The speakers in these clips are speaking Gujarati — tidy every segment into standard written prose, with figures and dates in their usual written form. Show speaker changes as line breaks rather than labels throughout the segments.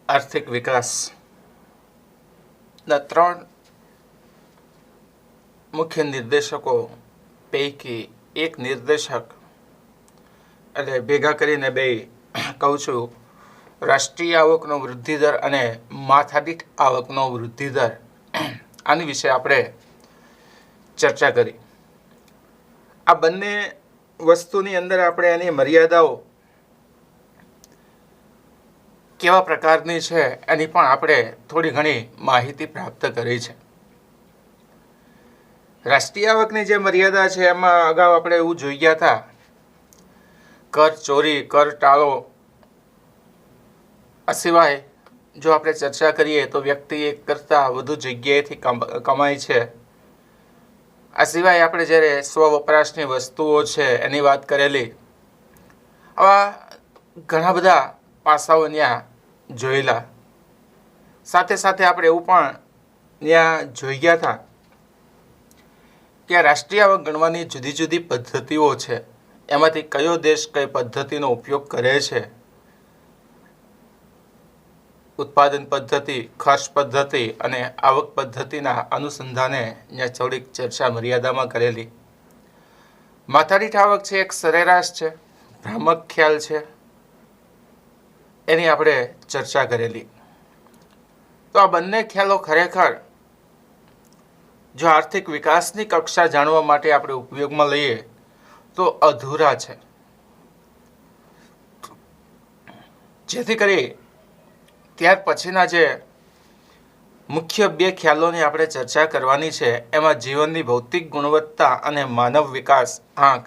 આર્થિક વિકાસના ત્રણ મુખ્ય નિર્દેશકો પૈકી એક નિર્દેશક એટલે ભેગા કરીને બે કહું છું, રાષ્ટ્રીય આવકનો વૃદ્ધિદર અને માથાદીઠ આવકનો વૃદ્ધિદર. આની વિશે આપણે ચર્ચા કરી. આ બંને વસ્તુની અંદર આપણે એની મર્યાદાઓ કેવા પ્રકારની છે એની પણ આપણે થોડી ઘણી માહિતી પ્રાપ્ત કરી છે. રાષ્ટ્રીય આવકની જે મર્યાદા છે એમાં અગાઉ આપણે એવું જોઈ ગયા હતા, કર ચોરી, કર ટાળો. આ સિવાય જો આપણે ચર્ચા કરીએ તો વ્યક્તિ એક કરતાં વધુ જગ્યાએથી કમાય છે. આ સિવાય આપણે જ્યારે સ્વ વપરાશની વસ્તુઓ છે એની વાત કરેલી. આવા ઘણા બધા પાસાઓ ત્યાં જોયેલા. સાથે સાથે આપણે એવું પણ ત્યાં જોઈ ગયા હતા કે રાષ્ટ્રીય આવક ગણવાની જુદી જુદી પદ્ધતિઓ છે. એમાંથી કયો દેશ કઈ પદ્ધતિનો ઉપયોગ કરે છે, ઉત્પાદન પદ્ધતિ, ખર્ચ પદ્ધતિ અને આવક પદ્ધતિના અનુસંધાને ત્યાં થોડીક ચર્ચા મર્યાદામાં કરેલી. માથાદીઠ આવક છે એક સરેરાશ છે, ભ્રામક ખ્યાલ છે, એની આપણે ચર્ચા કરેલી. તો આ બંને ખ્યાલો ખરેખર જો આર્થિક વિકાસની કક્ષા જાણવા માટે આપણે ઉપયોગમાં લઈએ તો અધૂરા છે. જેથી કરી ત્યાર પછીના જે મુખ્ય બે ખ્યાલોની આપણે ચર્ચા કરવાની છે એમાં જીવનની ભૌતિક ગુણવત્તા અને માનવ વિકાસ આંક,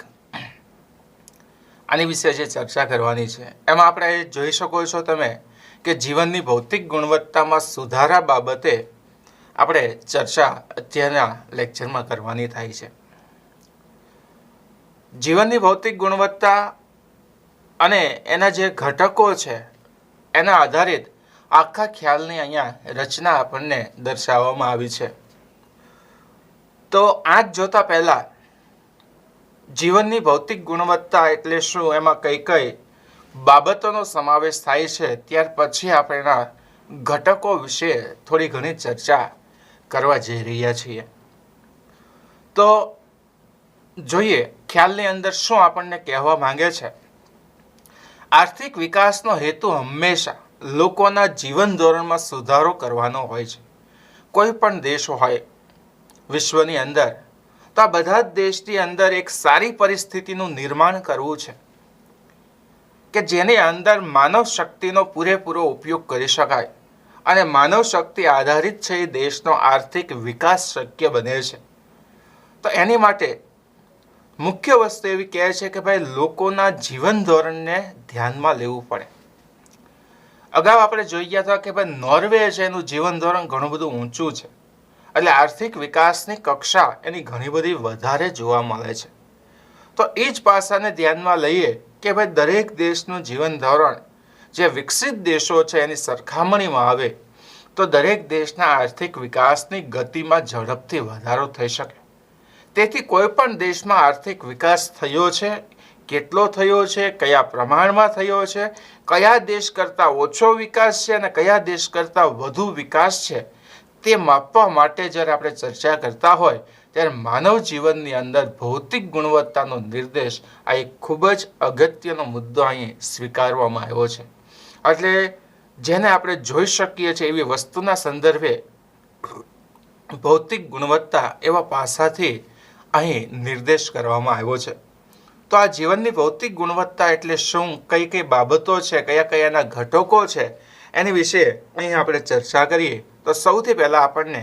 આની વિશે જે ચર્ચા કરવાની છે એમાં આપણે જોઈ શકો છો તમે કે જીવનની ભૌતિક ગુણવત્તામાં સુધારા બાબતે આપણે ચર્ચા અત્યારના લેક્ચરમાં કરવાની થાય છે. જીવનની ભૌતિક ગુણવત્તા અને એના જે ઘટકો છે એના આધારિત આખા ખ્યાલની અહીંયા રચના આપણને દર્શાવવામાં આવી છે. તો આંક જોતા પહેલા જીવનની ભૌતિક ગુણવત્તા એટલે શું, એમાં કઈ કઈ બાબતોનો સમાવેશ થાય છે, ત્યાર પછી આપણે એના ઘટકો વિશે થોડી ઘણી ચર્ચા કરવા જઈ રહ્યા છીએ. તો જોઈએ ખ્યાલની અંદર શું આપણને કહેવા માંગે છે. આર્થિક વિકાસનો હેતુ હંમેશા લોકોના જીવન ધોરણમાં સુધારો કરવાનો હોય છે. કોઈ પણ દેશ હોય વિશ્વની અંદર, તો આ બધા જ દેશની અંદર એક સારી પરિસ્થિતિનું નિર્માણ કરવું છે કે જેની અંદર માનવ શક્તિનો પૂરેપૂરો ઉપયોગ કરી શકાય અને માનવ શક્તિ આધારિત છે એ દેશનો આર્થિક વિકાસ શક્ય બને છે. તો એની માટે મુખ્ય વસ્તુ એવી કહે છે કે ભાઈ લોકોના જીવન ધોરણને ધ્યાનમાં લેવું પડે. અગાઉ આપણે જોઈ ગયા હતા કે ભાઈ નોર્વે છે એનું જીવન ધોરણ ઘણું બધું ઊંચું છે, એટલે આર્થિક વિકાસની કક્ષા એની ઘણી બધી વધારે જોવા મળે છે. તો એ જ પાસાને ધ્યાનમાં લઈએ કે ભાઈ દરેક દેશનું જીવન ધોરણ જે વિકસિત દેશો છે એની સરખામણીમાં આવે તો દરેક દેશના આર્થિક વિકાસની ગતિમાં ઝડપથી વધારો થઈ શકે. તેથી કોઈ પણ દેશમાં આર્થિક વિકાસ થયો છે, કેટલો થયો છે, કયા પ્રમાણમાં થયો છે, કયા દેશ કરતાં ઓછો વિકાસ છે અને કયા દેશ કરતાં વધુ વિકાસ છે, તે માપવા માટે જ્યારે આપણે ચર્ચા કરતા હોય ત્યારે માનવ જીવનની અંદર ભૌતિક ગુણવત્તાનો નિર્દેશ આ એક ખૂબ જ અગત્યનો મુદ્દો અહીં સ્વીકારવામાં આવ્યો છે. એટલે જેને આપણે જોઈ શકીએ છીએ એવી વસ્તુના સંદર્ભે ભૌતિક ગુણવત્તા એવા પાસાથી અહીં નિર્દેશ કરવામાં આવ્યો છે. તો આ જીવનની ભૌતિક ગુણવત્તા એટલે શું, કઈ કઈ બાબતો છે, કયા કયાના ઘટકો છે, એની વિશે અહીં આપણે ચર્ચા કરીએ. તો સૌથી પહેલાં આપણને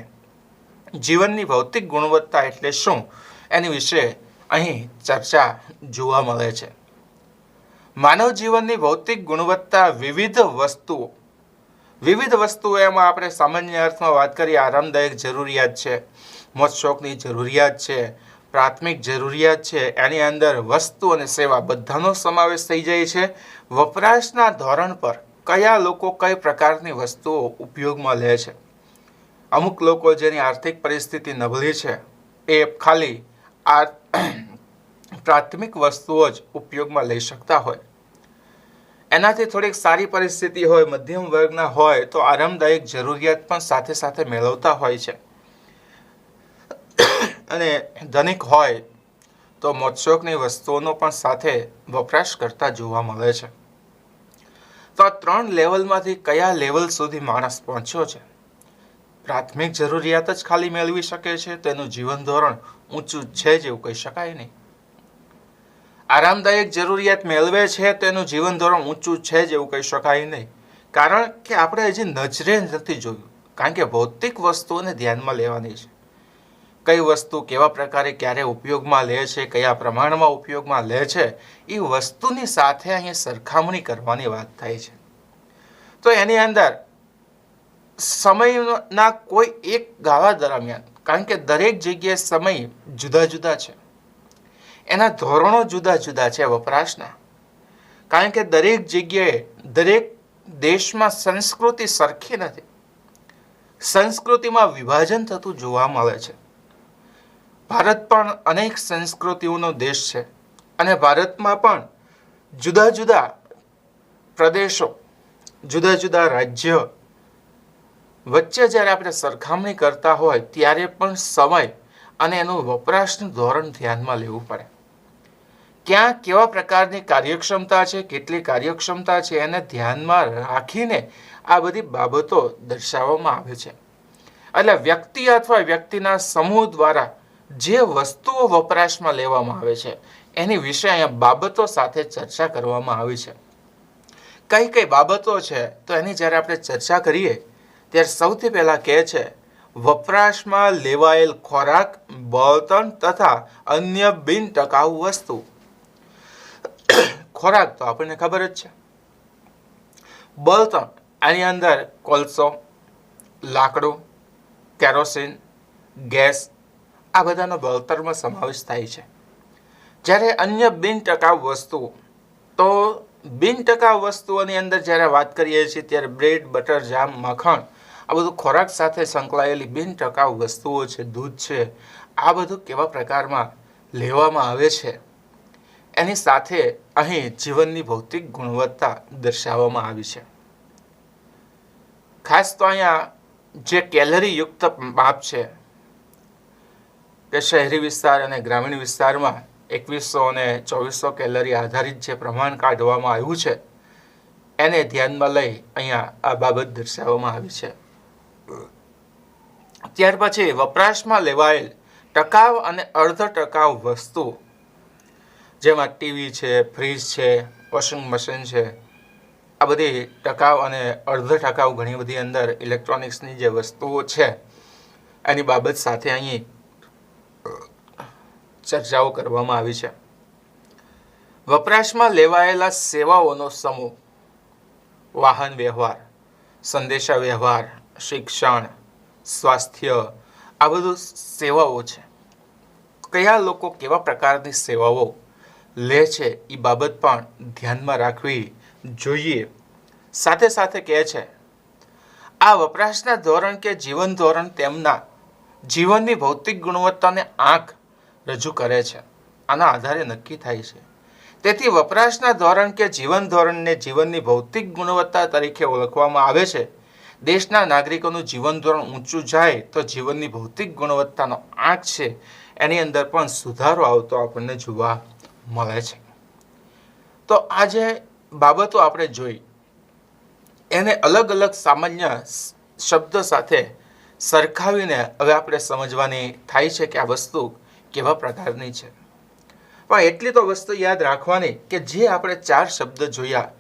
જીવનની ભૌતિક ગુણવત્તા એટલે શું એની વિશે અહીં ચર્ચા જોવા મળે છે. માનવ જીવનની ભૌતિક ગુણવત્તા વિવિધ વસ્તુઓ એમાં આપણે સામાન્ય અર્થમાં વાત કરીએ આરામદાયક જરૂરિયાત છે, મોજ શોખની જરૂરિયાત છે, પ્રાથમિક જરૂરિયાત છે, એની અંદર વસ્તુ અને સેવા બધાનો સમાવેશ થઈ જાય છે. વપરાશના ધોરણ પર કયા લોકો કઈ પ્રકારની વસ્તુઓ ઉપયોગમાં લે છે. અમુક લોકો જેની આર્થિક પરિસ્થિતિ નબળી છે એ ખાલી આ પ્રાથમિક વસ્તુઓ જ ઉપયોગમાં લઈ શકતા હોય. એનાથી થોડીક સારી પરિસ્થિતિ હોય, મધ્યમ વર્ગના હોય તો આરામદાયક જરૂરિયાત પણ સાથે સાથે મેળવતા હોય છે. અને ધનિક હોય તો મોજશોખની વસ્તુઓનો પણ સાથે વપરાશ કરતા જોવા મળે છે. તો આ 3 લેવલમાંથી કયા લેવલ સુધી માણસ પહોંચ્યો છે? પ્રાથમિક જરૂરિયાત જ ખાલી મેળવી શકે છે, તેનું જીવન ધોરણ ઊંચું છે જ એવું કહી શકાય નહીં. આરામદાયક જરૂરિયાત મેળવે છે તેનું જીવન ધોરણ ઊંચું છે જ એવું કહી શકાય નહીં. કારણ કે આપણે હજી નજરે નથી જોયું. કારણ કે ભૌતિક વસ્તુઓને ધ્યાનમાં લેવાની છે. કઈ વસ્તુ કેવા પ્રકારે ક્યારે ઉપયોગમાં લે છે, કયા પ્રમાણમાં ઉપયોગમાં લે છે, એ વસ્તુની સાથે અહીંયા સરખામણી કરવાની વાત થાય છે. તો એની અંદર સમયના કોઈ એક ગાળા દરમિયાન, કારણ કે દરેક જગ્યાએ સમય જુદા જુદા છે, એના ધોરણો જુદા જુદા છે વપરાશના. કારણ કે દરેક જગ્યાએ, દરેક દેશમાં સંસ્કૃતિ સરખી નથી. સંસ્કૃતિમાં વિભાજન થતું જોવા મળે છે. ભારત પણ અનેક સંસ્કૃતિઓનો દેશ છે અને ભારતમાં પણ જુદા જુદા પ્રદેશો, જુદા જુદા રાજ્ય વચ્ચે જ્યારે આપણે સરખામણી કરતા હોય ત્યારે પણ સમય અને એનું વપરાશનું ધોરણ ધ્યાનમાં લેવું પડે. ક્યાં કેવા પ્રકારની કાર્યક્ષમતા છે, કેટલી કાર્યક્ષમતા છે, એને ધ્યાનમાં રાખીને આ બધી બાબતો દર્શાવવામાં આવે છે. એટલે વ્યક્તિ અથવા વ્યક્તિના સમૂહ દ્વારા જે વસ્તુઓ વપરાશમાં લેવામાં આવે છે એની વિશે અહીંયા બાબતો સાથે ચર્ચા કરવામાં આવી છે. કઈ કઈ બાબતો છે તો એની જ્યારે આપણે ચર્ચા કરીએ ત્યારે સૌથી પહેલાં કહે છે વપરાશમાં લેવાયેલ ખોરાક, બળતણ તથા અન્ય બિનટકાઉ વસ્તુ. ખોરાક તો આપણને ખબર જ છે. બળતણ, આની અંદર કોલસો, લાકડું, કેરોસીન, ગેસ, આ બધાનો બળતણમાં સમાવેશ થાય છે. જ્યારે અન્ય બિનટકાઉ વસ્તુઓ, તો બિનટકાઉ વસ્તુઓની અંદર જ્યારે વાત કરીએ છીએ ત્યારે બ્રેડ, બટર, જામ, માખણ, આ બધું ખોરાક સાથે સંકળાયેલી બિનટકાઉ વસ્તુઓ છે. દૂધ છે, આ બધું કેવા પ્રકારમાં લેવામાં આવે છે એની સાથે અહીં જીવનની ભૌતિક ગુણવત્તા દર્શાવવામાં આવી છે. ખાસ તો અહીંયા જે કેલરી યુક્ત માપ છે કે શહેરી વિસ્તાર અને ગ્રામીણ વિસ્તારમાં 2100 અને 2400 કેલરી આધારિત જે પ્રમાણ કાઢવામાં આવ્યું છે એને ધ્યાનમાં લઈ અહીંયા આ બાબત દર્શાવવામાં આવી છે. ત્યાર પછી વપરાશમાં લેવાયેલ ટકાઉ અને અર્ધ ટકાઉ વસ્તુ, જેમાં ટીવી છે, ફ્રીજ છે, વોશિંગ મશીન છે, આ બધી ટકાઉ અને અર્ધ ટકાઉ ઘણી બધી અંદર ઇલેક્ટ્રોનિક્સની જે વસ્તુઓ છે એની બાબત સાથે અહીં ચર્ચાઓ કરવામાં આવી છે. વપરાશમાં લેવાયેલા સેવાઓનો સમૂહ, વાહન વ્યવહાર, સંદેશા વ્યવહાર, શિક્ષણ, સ્વાસ્થ્ય, આ બધું સેવાઓ છે. કયા લોકો કેવા પ્રકારની સેવાઓ લે છે એ બાબત પણ ધ્યાનમાં રાખવી જોઈએ. સાથે સાથે કહે છે આ વપરાશના ધોરણ કે જીવન ધોરણ તેમના જીવનની ભૌતિક ગુણવત્તાને આંક રજૂ કરે છે. આના આધારે નક્કી થાય છે. તેથી વપરાશના ધોરણ કે જીવન ધોરણને જીવનની ભૌતિક ગુણવત્તા તરીકે ઓળખવામાં આવે છે. દેશના નાગરિકોનું જીવન ધોરણ ઊંચું જાય તો જીવનની ભૌતિક ગુણવત્તાનો આંક છે એની અંદર પણ સુધારો આવતો આપણને જોવા મળે છે. તો આ જે બાબતો આપણે જોઈ એને અલગ અલગ સામાન્ય શબ્દ સાથે સરખાવીને હવે આપણે સમજવાની થાય છે કે આ વસ્તુ કેવા પ્રકારની છે. પણ એટલી તો વસ્તુ યાદ રાખવાની કે જે આપણે 4 શબ્દ જોયા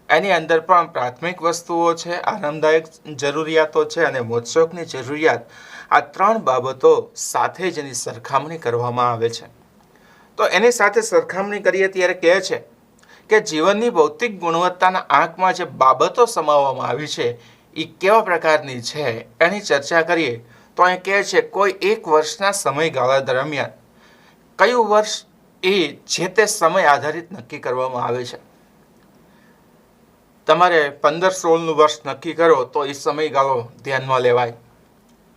એની અંદર પણ પ્રાથમિક વસ્તુઓ છે, આરામદાયક જરૂરિયાતો છે અને મોજશોખની જરૂરિયાત, આ 3 બાબતો સાથે જ એની સરખામણી કરવામાં આવે છે. તો એની સાથે સરખામણી કરીએ ત્યારે કહે છે કે જીવનની ભૌતિક ગુણવત્તાના આંકમાં જે બાબતો સમાવવામાં આવી છે એ કેવા પ્રકારની છે એની ચર્ચા કરીએ તો અહીં કહે છે કોઈ એક વર્ષના સમયગાળા દરમિયાન કયું વર્ષ એ જે તે સમય આધારિત નક્કી કરવામાં આવે છે. તમારે 15-16નું વર્ષ નક્કી કરો તો એ સમયગાળો ધ્યાનમાં લેવાય.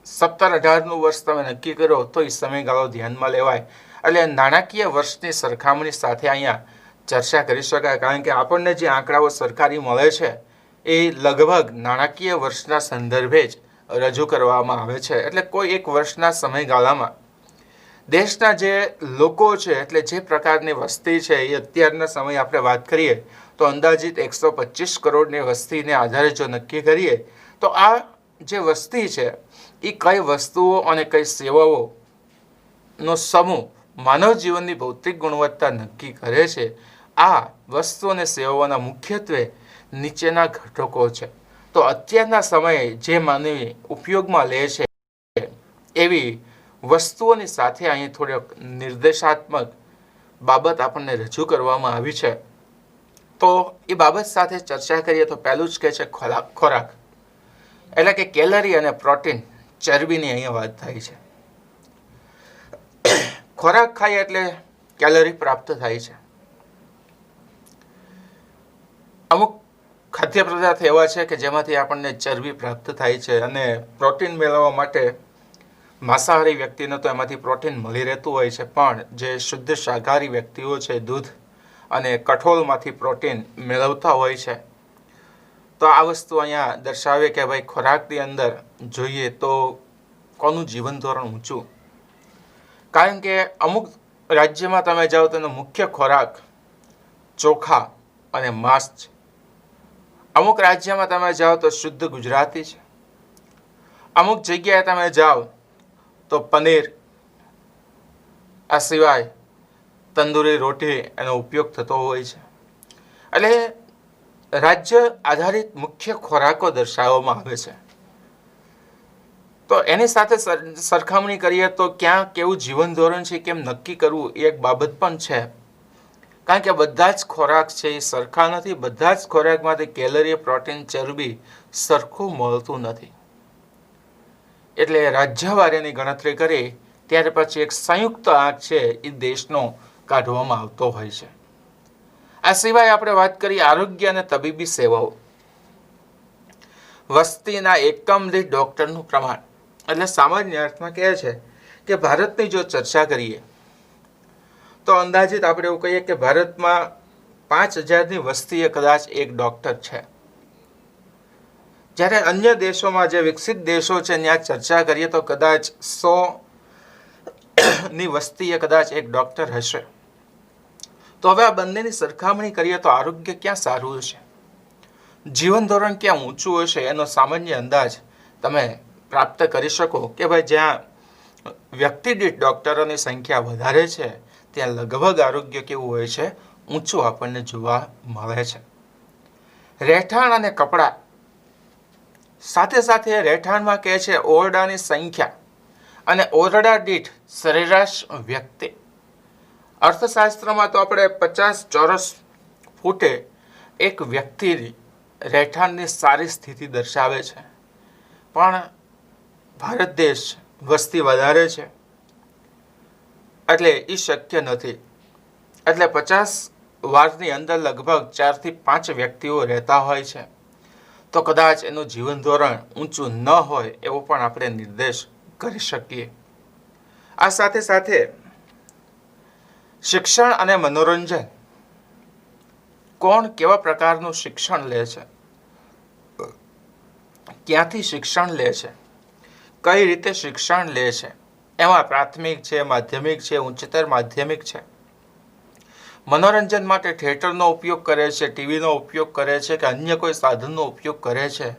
17-18નું વર્ષ તમે નક્કી કરો તો એ સમયગાળો ધ્યાનમાં લેવાય. એટલે નાણાકીય વર્ષની સરખામણી સાથે અહીંયા ચર્ચા કરી શકાય, કારણ કે આપણને જે આંકડાઓ સરકારી મળે છે એ લગભગ નાણાકીય વર્ષના સંદર્ભે જ રજૂ કરવામાં આવે છે. એટલે કોઈ એક વર્ષના સમયગાળામાં દેશના જે લોકો છે, એટલે જે પ્રકારની વસ્તી છે, એ અત્યારના સમયે આપણે વાત કરીએ તો અંદાજિત 125 કરોડની વસ્તીને આધારે જો નક્કી કરીએ તો આ જે વસ્તી છે એ કઈ વસ્તુઓ અને કઈ સેવાઓનો સમૂહ માનવ જીવનની ભૌતિક ગુણવત્તા નક્કી કરે છે. આ વસ્તુ અને સેવાઓના મુખ્યત્વે નીચેના ઘટકો છે. તો અત્યારના સમયે જે માનવી ઉપયોગમાં લે છે એવી વસ્તુઓની સાથે અહીં થોડીક નિર્દેશાત્મક બાબત આપણને રજૂ કરવામાં આવી છે. તો એ બાબત સાથે ચર્ચા કરીએ તો પહેલું જ કહે છે ખોરાક, એટલે કે કેલરી અને પ્રોટીન, ચરબીની અહીંયા વાત થાય છે. ખોરાક ખાય એટલે કેલરી પ્રાપ્ત થાય છે. અમુક ખાદ્ય પદાર્થ એવા છે કે જેમાંથી આપણને ચરબી પ્રાપ્ત થાય છે, અને પ્રોટીન મેળવવા માટે માંસાહારી વ્યક્તિને તો એમાંથી પ્રોટીન મળી રહેતું હોય છે, પણ જે શુદ્ધ શાકાહારી વ્યક્તિઓ છે દૂધ અને કઠોળમાંથી પ્રોટીન મેળવતા હોય છે. તો આ વસ્તુ અહીંયા દર્શાવે કે ભાઈ ખોરાકની અંદર જોઈએ તો કોનું જીવન ધોરણ ઊંચું, કારણ કે અમુક રાજ્યમાં તમે જાઓ તો એનો મુખ્ય ખોરાક ચોખા અને માંસ છે. અમુક રાજ્યમાં તમે જાઓ તો શુદ્ધ ગુજરાતી છે. અમુક જગ્યાએ તમે જાઓ તો પનીર, આ સિવાય તંદૂરી રોટી એનો ઉપયોગ થતો હોય છે. એટલે રાજ્ય આધારિત મુખ્ય ખોરાકો દર્શાવવામાં આવે છે. તો એની સાથે સરખામણી કરીએ તો ક્યાં કેવું જીવન ધોરણ છે કેમ નક્કી કરવું એ એક બાબત પણ છે, કારણ કે બધા જ ખોરાક છે એ સરખા નથી. બધા જ ખોરાકમાંથી કેલરી, પ્રોટીન, ચરબી સરખું મળતું નથી. એટલે રાજ્યવારીની ગણતરી કરી ત્યાર પછી એક સંયુક્ત આંક છે એ દેશનો કાઢવામાં આવતો હોય છે. આ સિવાય આપણે વાત કરીએ આરોગ્ય અને તબીબી સેવાઓ. વસ્તીના એકમ દીઠ ડોક્ટરનું પ્રમાણ, એટલે સામાન્ય અર્થમાં કહે છે કે ભારતની જો ચર્ચા કરીએ તો અંદાજિત આપણે એવું કહીએ કે ભારતમાં 5000ની વસ્તીએ કદાચ એક ડોક્ટર છે. જ્યારે અન્ય દેશોમાં જે વિકસિત દેશો છે ત્યાં ચર્ચા કરીએ તો કદાચ 100ની વસ્તીએ કદાચ એક ડોક્ટર હશે. તો હવે આ બંનેની સરખામણી કરીએ તો આરોગ્ય ક્યાં સારું હશે, જીવન ધોરણ ક્યાં ઊંચું હશે, એનો સામાન્ય અંદાજ તમે પ્રાપ્ત કરી શકો કે ભાઈ જ્યાં વ્યક્તિ દીઠ ડોક્ટરોની સંખ્યા વધારે છે ત્યાં લગભગ આરોગ્ય કેવું હોય છે, ઊંચું આપણને જોવા મળે છે. રહેઠાણ અને કપડાં, સાથે સાથે રહેઠાણમાં કહે છે ઓરડાની સંખ્યા અને ઓરડા દીઠ સરેરાશ વ્યક્તિ. અર્થશાસ્ત્રમાં તો આપણે 50 ચોરસ ફૂટે એક વ્યક્તિ રહેઠાણની સારી સ્થિતિ દર્શાવે છે, પણ ભારત દેશ વસ્તી વધારે છે એટલે એ શક્ય નથી. એટલે 50 વારની અંદર લગભગ 4 થી 5 વ્યક્તિઓ રહેતા હોય છે. તો કદાચ એનું જીવન ધોરણ ઊંચું ન હોય એવો પણ આપણે નિર્દેશ કરી શકીએ. આ સાથે સાથે શિક્ષણ અને મનોરંજન, કોણ કેવા પ્રકારનું શિક્ષણ લે છે, ક્યાંથી શિક્ષણ લે છે, કઈ રીતે શિક્ષણ લે છે, એમાં પ્રાથમિક છે, માધ્યમિક છે, ઉચ્ચતર માધ્યમિક છે. મનોરંજન માટે થિયેટરનો ઉપયોગ કરે છે, ટીવીનો ઉપયોગ કરે છે કે અન્ય કોઈ સાધનનો ઉપયોગ કરે છે,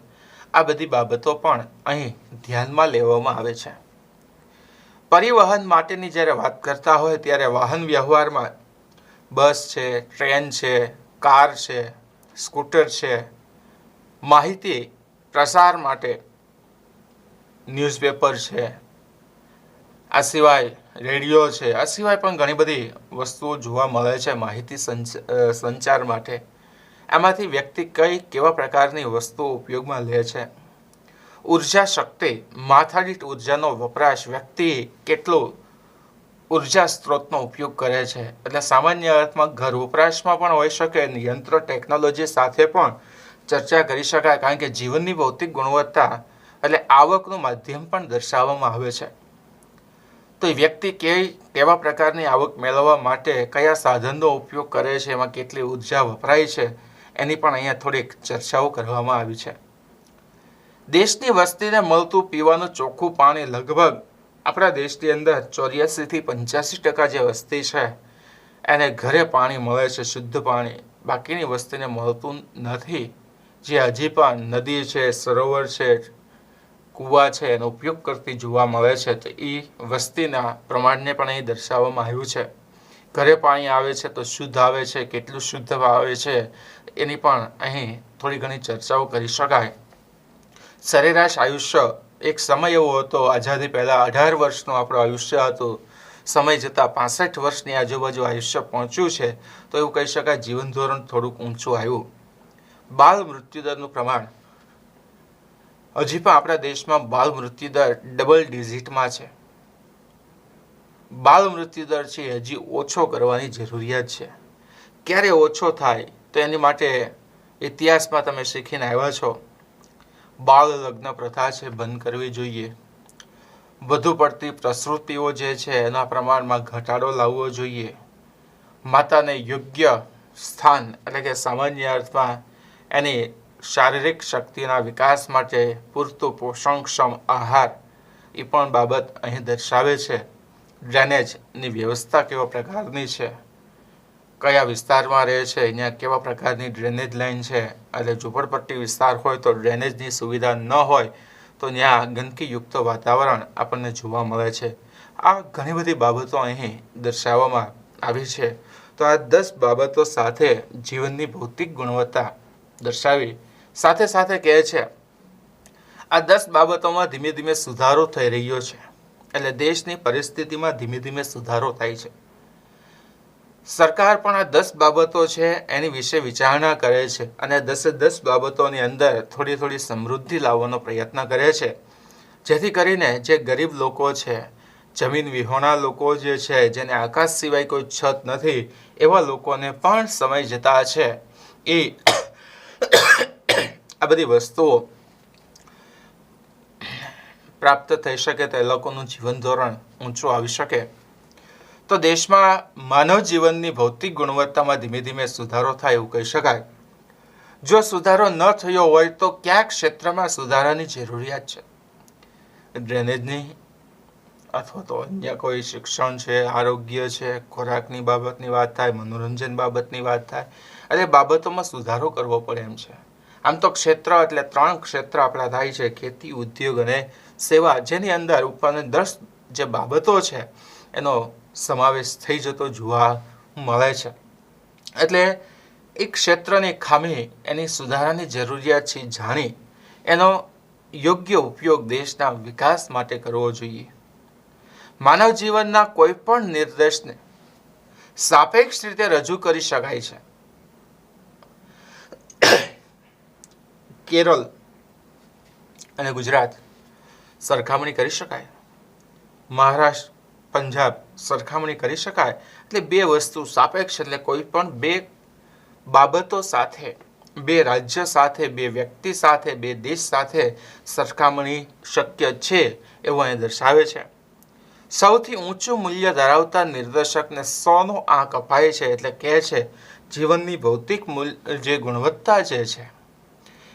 આ બધી બાબતો પણ અહીં ધ્યાનમાં લેવામાં આવે છે. પરિવહન માટેની જ્યારે વાત કરતા હોય ત્યારે વાહન વ્યવહારમાં બસ છે, ટ્રેન છે, કાર છે, સ્કૂટર છે, માહિતી પ્રસાર માટે ન્યૂઝપેપર છે, આ સિવાય રેડિયો છે, આ સિવાય પણ ઘણી બધી વસ્તુઓ જોવા મળે છે માહિતી સંચાર માટે. એમાંથી વ્યક્તિ કઈ કેવા પ્રકારની વસ્તુઓ ઉપયોગમાં લે છે. ઉર્જા શક્તિ, માથાદીઠ ઉર્જાનો વપરાશ, વ્યક્તિ કેટલો ઉર્જા સ્ત્રોતનો ઉપયોગ કરે છે. એટલે સામાન્ય અર્થમાં ઘર વપરાશમાં પણ હોઈ શકે, યંત્ર ટેકનોલોજી સાથે પણ ચર્ચા કરી શકાય, કારણ કે જીવનની ભૌતિક ગુણવત્તા એટલે આવકનું માધ્યમ પણ દર્શાવવામાં આવે છે. તો એ વ્યક્તિ કેવા પ્રકારની આવક મેળવવા માટે કયા સાધનનો ઉપયોગ કરે છે, એમાં કેટલી ઉર્જા વપરાય છે, એની પણ અહીંયા થોડીક ચર્ચાઓ કરવામાં આવી છે. દેશની વસ્તીને મળતું પીવાનું ચોખ્ખું પાણી લગભગ આપણા દેશની અંદર 84થી 85% જે વસ્તી છે એને ઘરે પાણી મળે છે, શુદ્ધ પાણી. બાકીની વસ્તીને મળતું નથી, જે હજી પણ નદી છે, સરોવર છે, કૂવા છે એનો ઉપયોગ કરતી જોવા મળે છે. તો એ વસ્તીના પ્રમાણને પણ અહીં દર્શાવવામાં આવ્યું છે. ઘરે પાણી આવે છે તો શુદ્ધ આવે છે, કેટલું શુદ્ધ આવે છે એની પણ અહીં થોડી ઘણી ચર્ચાઓ કરી શકાય. સરેરાશ આયુષ્ય એક સમય એવો હતો, આઝાદી પહેલાં 18 વર્ષનું આપણું આયુષ્ય હતું. સમય જતાં 65 વર્ષની આજુબાજુ આયુષ્ય પહોંચ્યું છે. તો એવું કહી શકાય જીવન ધોરણ થોડુંક ઊંચું આવ્યું. બાળ મૃત્યુદરનું પ્રમાણ હજી પણ આપણા દેશમાં બાળ મૃત્યુદર ડબલ ડિજિટમાં છે. બાળ મૃત્યુદર છે હજી ઓછો કરવાની જરૂરિયાત છે. ક્યારે ઓછો થાય તો એની માટે ઇતિહાસમાં તમે શીખીને આવ્યા છો. બાળ લગ્ન પ્રથા છે બંધ કરવી જોઈએ. વધુ પડતી પ્રસૂતિઓ જે છે એના પ્રમાણમાં ઘટાડો લાવવો જોઈએ. માતાને યોગ્ય સ્થાન એટલે કે સામાન્ય અર્થમાં એની શારીરિક શક્તિના વિકાસ માટે પૂરતું પોષણક્ષમ આહાર એ પણ બાબત અહીં દર્શાવે છે. ડ્રેનેજની વ્યવસ્થા કેવા પ્રકારની છે, કયા વિસ્તારમાં રહે છે, અહીંયા કેવા પ્રકારની ડ્રેનેજ લાઇન છે. એટલે ઝૂંપડપટ્ટી વિસ્તાર હોય તો ડ્રેનેજની સુવિધા ન હોય તો ત્યાં ગંદકીયુક્ત વાતાવરણ આપણને જોવા મળે છે. આ ઘણી બધી બાબતો અહીં દર્શાવવામાં આવી છે. તો આ 10 બાબતો સાથે જીવનની ભૌતિક ગુણવત્તા દર્શાવી સાથે સાથે કહે છે આ 10 બાબતોમાં ધીમે ધીમે સુધારો થઈ રહ્યો છે. એટલે દેશની પરિસ્થિતિમાં ધીમે ધીમે સુધારો થાય છે. સરકાર પણ આ 10 બાબતો છે એની વિશે વિચારણા કરે છે અને 10 બાબતોની અંદર થોડી થોડી સમૃદ્ધિ લાવવાનો પ્રયત્ન કરે છે, જેથી કરીને જે ગરીબ લોકો છે, જમીન વિહોણા લોકો જે છે, જેને આકાશ સિવાય કોઈ છત નથી, એવા લોકોને પણ સમય જતા છે એ આ બધી વસ્તુઓ પ્રાપ્ત થઈ શકે, તો એ લોકોનું જીવન ધોરણ ઊંચું આવી શકે. તો દેશમાં માનવ જીવનની ભૌતિક ગુણવત્તામાં ધીમે ધીમે સુધારો થાય એવું કહી શકાય. જો સુધારો ન થયો હોય તો કયા ક્ષેત્રમાં સુધારાની જરૂરિયાત છે? ડ્રેનેજની અથવા તો અન્ય કોઈ શિક્ષણ છે, આરોગ્ય છે, ખોરાકની બાબતની વાત થાય, મનોરંજન બાબતની વાત થાય, એટલે બાબતોમાં સુધારો કરવો પડે એમ છે. આમ તો ક્ષેત્ર એટલે 3 ક્ષેત્ર આપણા થાય છે, ખેતી, ઉદ્યોગ અને સેવા, જેની અંદર ઉપરની 10 જે બાબતો છે એનો સમાવેશ થઈ જતો જોવા મળે છે. એટલે એક ક્ષેત્રની ખામી, એની સુધારાની જરૂરિયાત છે જાણી એનો યોગ્ય ઉપયોગ દેશના વિકાસ માટે કરવો જોઈએ. માનવ જીવનના કોઈ પણ નિર્દેશને સાપેક્ષ રીતે રજૂ કરી શકાય છે. કેરળ અને ગુજરાત સરખામણી કરી શકાય, મહારાષ્ટ્ર, પંજાબ સરખામણી કરી શકાય. એટલે 2 વસ્તુ સાપેક્ષ એટલે કોઈ પણ 2 બાબતો સાથે, 2 રાજ્ય સાથે, 2 વ્યક્તિ સાથે, 2 દેશ સાથે સરખામણી શક્ય છે એવું અહીં દર્શાવે છે. સૌથી ઊંચું મૂલ્ય ધરાવતા નિર્દેશકને 100નો આંક અપાય છે. એટલે કહે છે જીવનની ભૌતિક જે ગુણવત્તા જે છે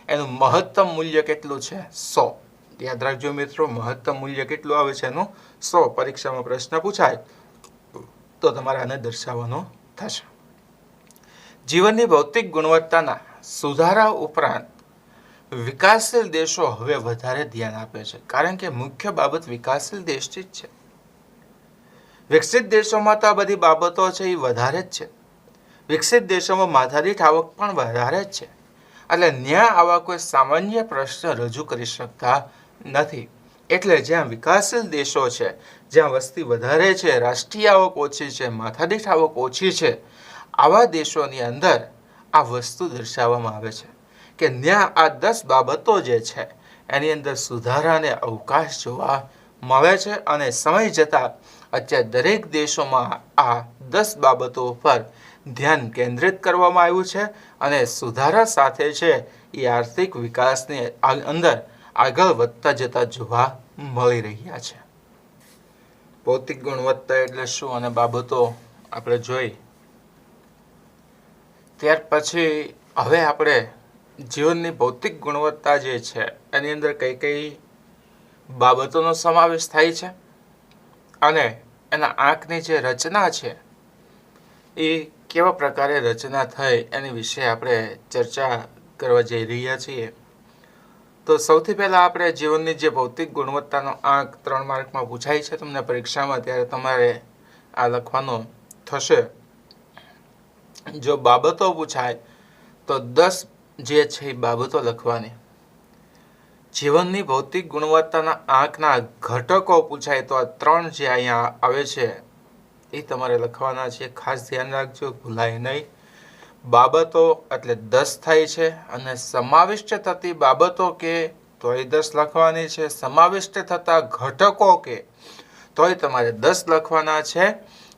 એનું મહત્તમ મૂલ્ય કેટલું છે? 100. યાદ રાખજો મિત્રો, મહત્તમ મૂલ્ય કેટલું આવે છે એનું? 100. પરીક્ષામાં પ્રશ્ન પૂછાય તો તમારે આને દર્શાવવાનો થશે. જીવનની ભૌતિક ગુણવત્તાના સુધારા ઉપરાંત વિકાસશીલ દેશો હવે વધારે ધ્યાન આપે છે, કારણ કે મુખ્ય બાબત વિકાસશીલ દેશથી જ છે. વિકસિત દેશોમાં તો આ બધી બાબતો છે એ વધારે જ છે. વિકસિત દેશોમાં માથાદીઠ આવક પણ વધારે જ છે. એટલે ન્યા આવા કોઈ સામાન્ય પ્રશ્ન રજૂ કરી શકતા નથી. એટલે જ્યાં વિકાસશીલ દેશો છે, જ્યાં વસ્તી વધારે છે, રાષ્ટ્રીય આવક ઓછી છે, માથાદીઠ આવક ઓછી છે, આવા દેશોની અંદર આ વસ્તુ દર્શાવવામાં આવે છે કે ન્યા આ 10 બાબતો જે છે એની અંદર સુધારાને અવકાશ જોવા મળે છે. અને સમય જતાં અત્યારે દરેક દેશોમાં આ 10 બાબતો ઉપર ધ્યાન કેન્દ્રિત કરવામાં આવ્યું છે અને સુધારા સાથે છે એ આર્થિક વિકાસની અંદર આગળ વધતા જતા જોવા મળી રહ્યા છે. ભૌતિક ગુણવત્તા એટલે શું અને બાબતો આપણે જોઈ. ત્યાર પછી હવે આપણે જીવનની ભૌતિક ગુણવત્તા જે છે એની અંદર કઈ કઈ બાબતોનો સમાવેશ થાય છે અને એના આંખની જે રચના છે એ કેવા પ્રકારે રચના થઈ એની વિશે આપણે ચર્ચા કરવા જઈ રહ્યા છીએ. તો સૌથી પહેલાં આપણે જીવનની જે ભૌતિક ગુણવત્તાનો આંક 3 માર્કમાં પૂછાય છે તમને પરીક્ષામાં, ત્યારે તમારે આ લખવાનું થશે. જો બાબતો પૂછાય તો 10 જે છે એ બાબતો લખવાની. જીવનની ભૌતિક ગુણવત્તાના આંકના ઘટકો પૂછાય તો આ 3 જે અહીંયા આવે છે એ તમારે લખવાના છે. ખાસ ધ્યાન રાખજો, ભૂલાય નહીં. બાબતો એટલે 10 થાય છે અને સમાવિષ્ટ થતી બાબતો કે તોય 10 લખવાની છે. સમાવિષ્ટ થતા ઘટકો કે તોય તમારે 10 લખવાના છે.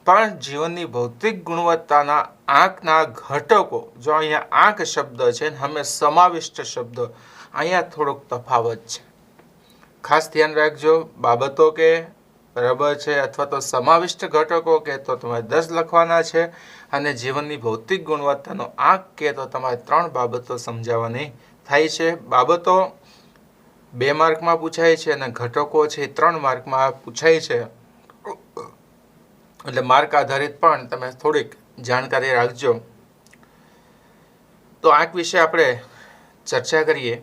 પણ જીવનની ભૌતિક ગુણવત્તાના આંકના ઘટકો, જો અહીંયા આંક શબ્દ છે ને અમે સમાવિષ્ટ શબ્દ, અહીંયા થોડોક તફાવત છે. ખાસ ધ્યાન રાખજો. બાબતો કે બરાબર છે, અથવા તો સમાવિષ્ટ ઘટકો કે તો તમારે 10 લખવાના છે અને જીવનની ભૌતિક ગુણવત્તાનો આંક કે તો તમારે 3 બાબતો સમજાવવાની થાય છે. બાબતો 2 માર્કમાં પૂછાય છે અને ઘટકો છે 3 માર્કમાં પૂછાય છે. એટલે માર્ક આધારિત પણ તમે થોડીક જાણકારી રાખજો. તો આંક વિશે આપણે ચર્ચા કરીએ.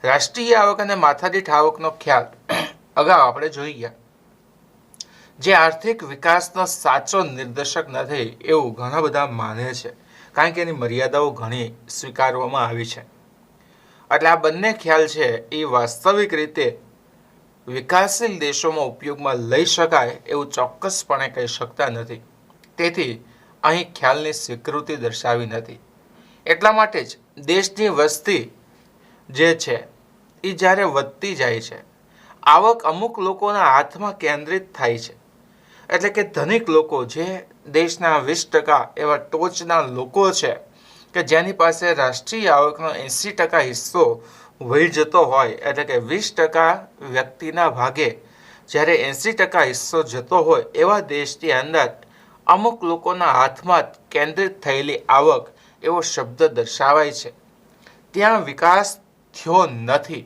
રાષ્ટ્રીય આવક અને માથાદીઠ આવકનો ખ્યાલ અગાઉ આપણે જોઈ ગયા. જે આર્થિક વિકાસનો સાચો નિર્દેશક નથી એવું ઘણા બધા માને છે, કારણ કે એની મર્યાદાઓ ઘણી સ્વીકારવામાં આવી છે. એટલે આ બંને ખ્યાલ છે એ વાસ્તવિક રીતે વિકાસશીલ દેશોમાં ઉપયોગમાં લઈ શકાય એવું ચોક્કસપણે કહી શકતા નથી. તેથી અહીં ખ્યાલની સ્વીકૃતિ દર્શાવી નથી. એટલા માટે જ દેશની વસ્તી જે છે એ જ્યારે વધતી જાય છે, આવક અમુક લોકોના હાથમાં કેન્દ્રિત થાય છે. એટલે કે ધનિક લોકો, જે દેશના 20% એવા ટોચના લોકો છે કે જેની પાસે રાષ્ટ્રીય આવકનો 80% હિસ્સો વહી જતો હોય, એટલે કે 20% વ્યક્તિના ભાગે જ્યારે 80% હિસ્સો જતો હોય, એવા દેશની અંદર અમુક લોકોના હાથમાં કેન્દ્રિત થયેલી આવક એવો શબ્દ દર્શાવાય છે. ત્યાં વિકાસ થયો નથી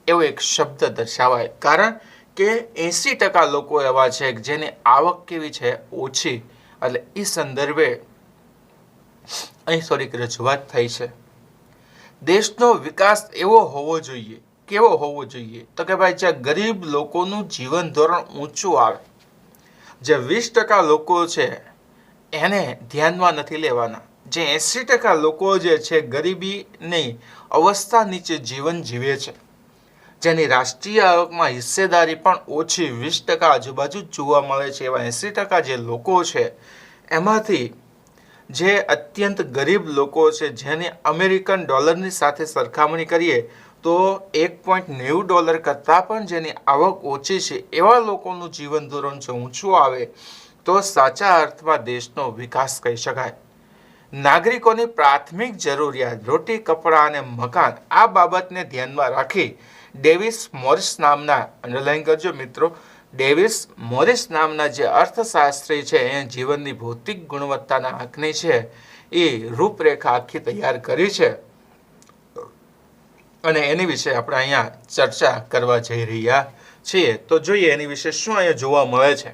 એવો એક શબ્દ દર્શાવાય, કારણ કે 80% લોકો એવા છે જેની આવક કેવી છે, ઓછી. એટલે એ સંદર્ભે અહીં થોડીક રજૂઆત થઈ છે. દેશનો વિકાસ એવો હોવો જોઈએ. કેવો હોવો જોઈએ? તો કે ભાઈ જ્યાં ગરીબ લોકોનું જીવન ધોરણ ઊંચું આવે. જે 20% લોકો છે એને ધ્યાનમાં નથી લેવાના. જે 80% લોકો જે છે ગરીબીની અવસ્થા નીચે જીવન જીવે છે, જેની રાષ્ટ્રીય આવકમાં હિસ્સેદારી પણ ઓછી 20% આજુબાજુ જોવા મળે છે, એવા 80% જે લોકો છે એમાંથી જે અત્યંત ગરીબ લોકો છે, જેને અમેરિકન ડોલરની સાથે સરખામણી કરીએ તો $1.90 કરતાં પણ જેની આવક ઓછી છે, એવા લોકોનું જીવન ધોરણ જો ઊંચું આવે તો સાચા અર્થમાં દેશનો વિકાસ કહી શકાય. નાગરિકોની પ્રાથમિક જરૂરિયાત રોટી, કપડાં અને મકાન, આ બાબતને ધ્યાનમાં રાખી ડેવિસ મોરિસ નામના, અંડરલાઈન કરજો મિત્રો, ડેવિસ મોરિસ નામના જે અર્થશાસ્ત્રી છે એ જીવનની ભૌતિક ગુણવત્તાના આંકની છે એ રૂપરેખા આખી તૈયાર કરી છે અને એની વિશે આપણે અહીંયા ચર્ચા કરવા જઈ રહ્યા છીએ. તો જોઈએ એની વિશે શું અહીંયા જોવા મળે છે,